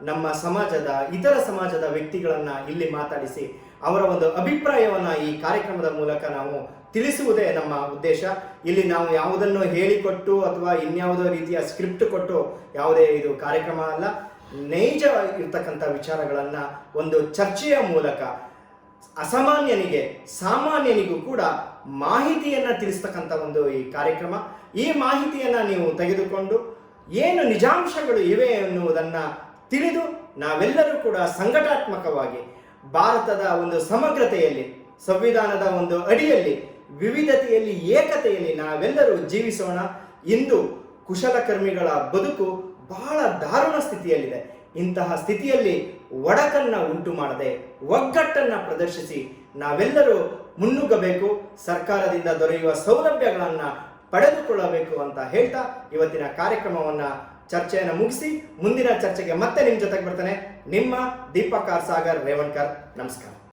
ನಮ್ಮ ಸಮಾಜದ, ಇತರ ಸಮಾಜದ ವ್ಯಕ್ತಿಗಳನ್ನು ಇಲ್ಲಿ ಮಾತಾಡಿಸಿ ಅವರ ಒಂದು ಅಭಿಪ್ರಾಯವನ್ನು ಈ ಕಾರ್ಯಕ್ರಮದ ಮೂಲಕ ನಾವು ತಿಳಿಸುವುದೇ ನಮ್ಮ ಉದ್ದೇಶ. ಇಲ್ಲಿ ನಾವು ಯಾವುದನ್ನು ಹೇಳಿಕೊಟ್ಟು ಅಥವಾ ಇನ್ಯಾವುದೋ ರೀತಿಯ ಸ್ಕ್ರಿಪ್ಟ್ ಕೊಟ್ಟು ಯಾವುದೇ ಇದು ಕಾರ್ಯಕ್ರಮ ಅಲ್ಲ. ನೈಜ ಇರ್ತಕ್ಕಂಥ ವಿಚಾರಗಳನ್ನು ಒಂದು ಚರ್ಚೆಯ ಮೂಲಕ ಅಸಾಮಾನ್ಯನಿಗೆ, ಸಾಮಾನ್ಯನಿಗೂ ಕೂಡ ಮಾಹಿತಿಯನ್ನು ತಿಳಿಸ್ತಕ್ಕಂಥ ಒಂದು ಈ ಕಾರ್ಯಕ್ರಮ. ಈ ಮಾಹಿತಿಯನ್ನು ನೀವು ತೆಗೆದುಕೊಂಡು ಏನು ನಿಜಾಂಶಗಳು ಇವೆ ಎನ್ನುವುದನ್ನು ತಿಳಿದು ನಾವೆಲ್ಲರೂ ಕೂಡ ಸಂಘಟಾತ್ಮಕವಾಗಿ ಭಾರತದ ಒಂದು ಸಮಗ್ರತೆಯಲ್ಲಿ, ಸಂವಿಧಾನದ ಒಂದು ಅಡಿಯಲ್ಲಿ, ವಿವಿಧತೆಯಲ್ಲಿ, ಏಕತೆಯಲ್ಲಿ ನಾವೆಲ್ಲರೂ ಜೀವಿಸೋಣ. ಇಂದು ಕುಶಲಕರ್ಮಿಗಳ ಬದುಕು ಬಹಳ ದಾರುಣ ಸ್ಥಿತಿಯಲ್ಲಿದೆ. ಇಂತಹ ಸ್ಥಿತಿಯಲ್ಲಿ ಒಡಕನ್ನು ಉಂಟು ಮಾಡದೆ ಒಗ್ಗಟ್ಟನ್ನು ಪ್ರದರ್ಶಿಸಿ ನಾವೆಲ್ಲರೂ ಮುನ್ನುಗ್ಗಬೇಕು, ಸರ್ಕಾರದಿಂದ ದೊರೆಯುವ ಸೌಲಭ್ಯಗಳನ್ನು ಪಡೆದುಕೊಳ್ಳಬೇಕು ಅಂತ ಹೇಳ್ತಾ ಇವತ್ತಿನ ಕಾರ್ಯಕ್ರಮವನ್ನು, ಚರ್ಚೆಯನ್ನು ಮುಗಿಸಿ ಮುಂದಿನ ಚರ್ಚೆಗೆ ಮತ್ತೆ ನಿಮ್ಮ ಜೊತೆಗೆ ಬರ್ತಾನೆ ನಿಮ್ಮ ದೀಪಕ್ ಆರ್ ಸಾಗರ್ ರೇವಣ್ಕರ್. ನಮಸ್ಕಾರ.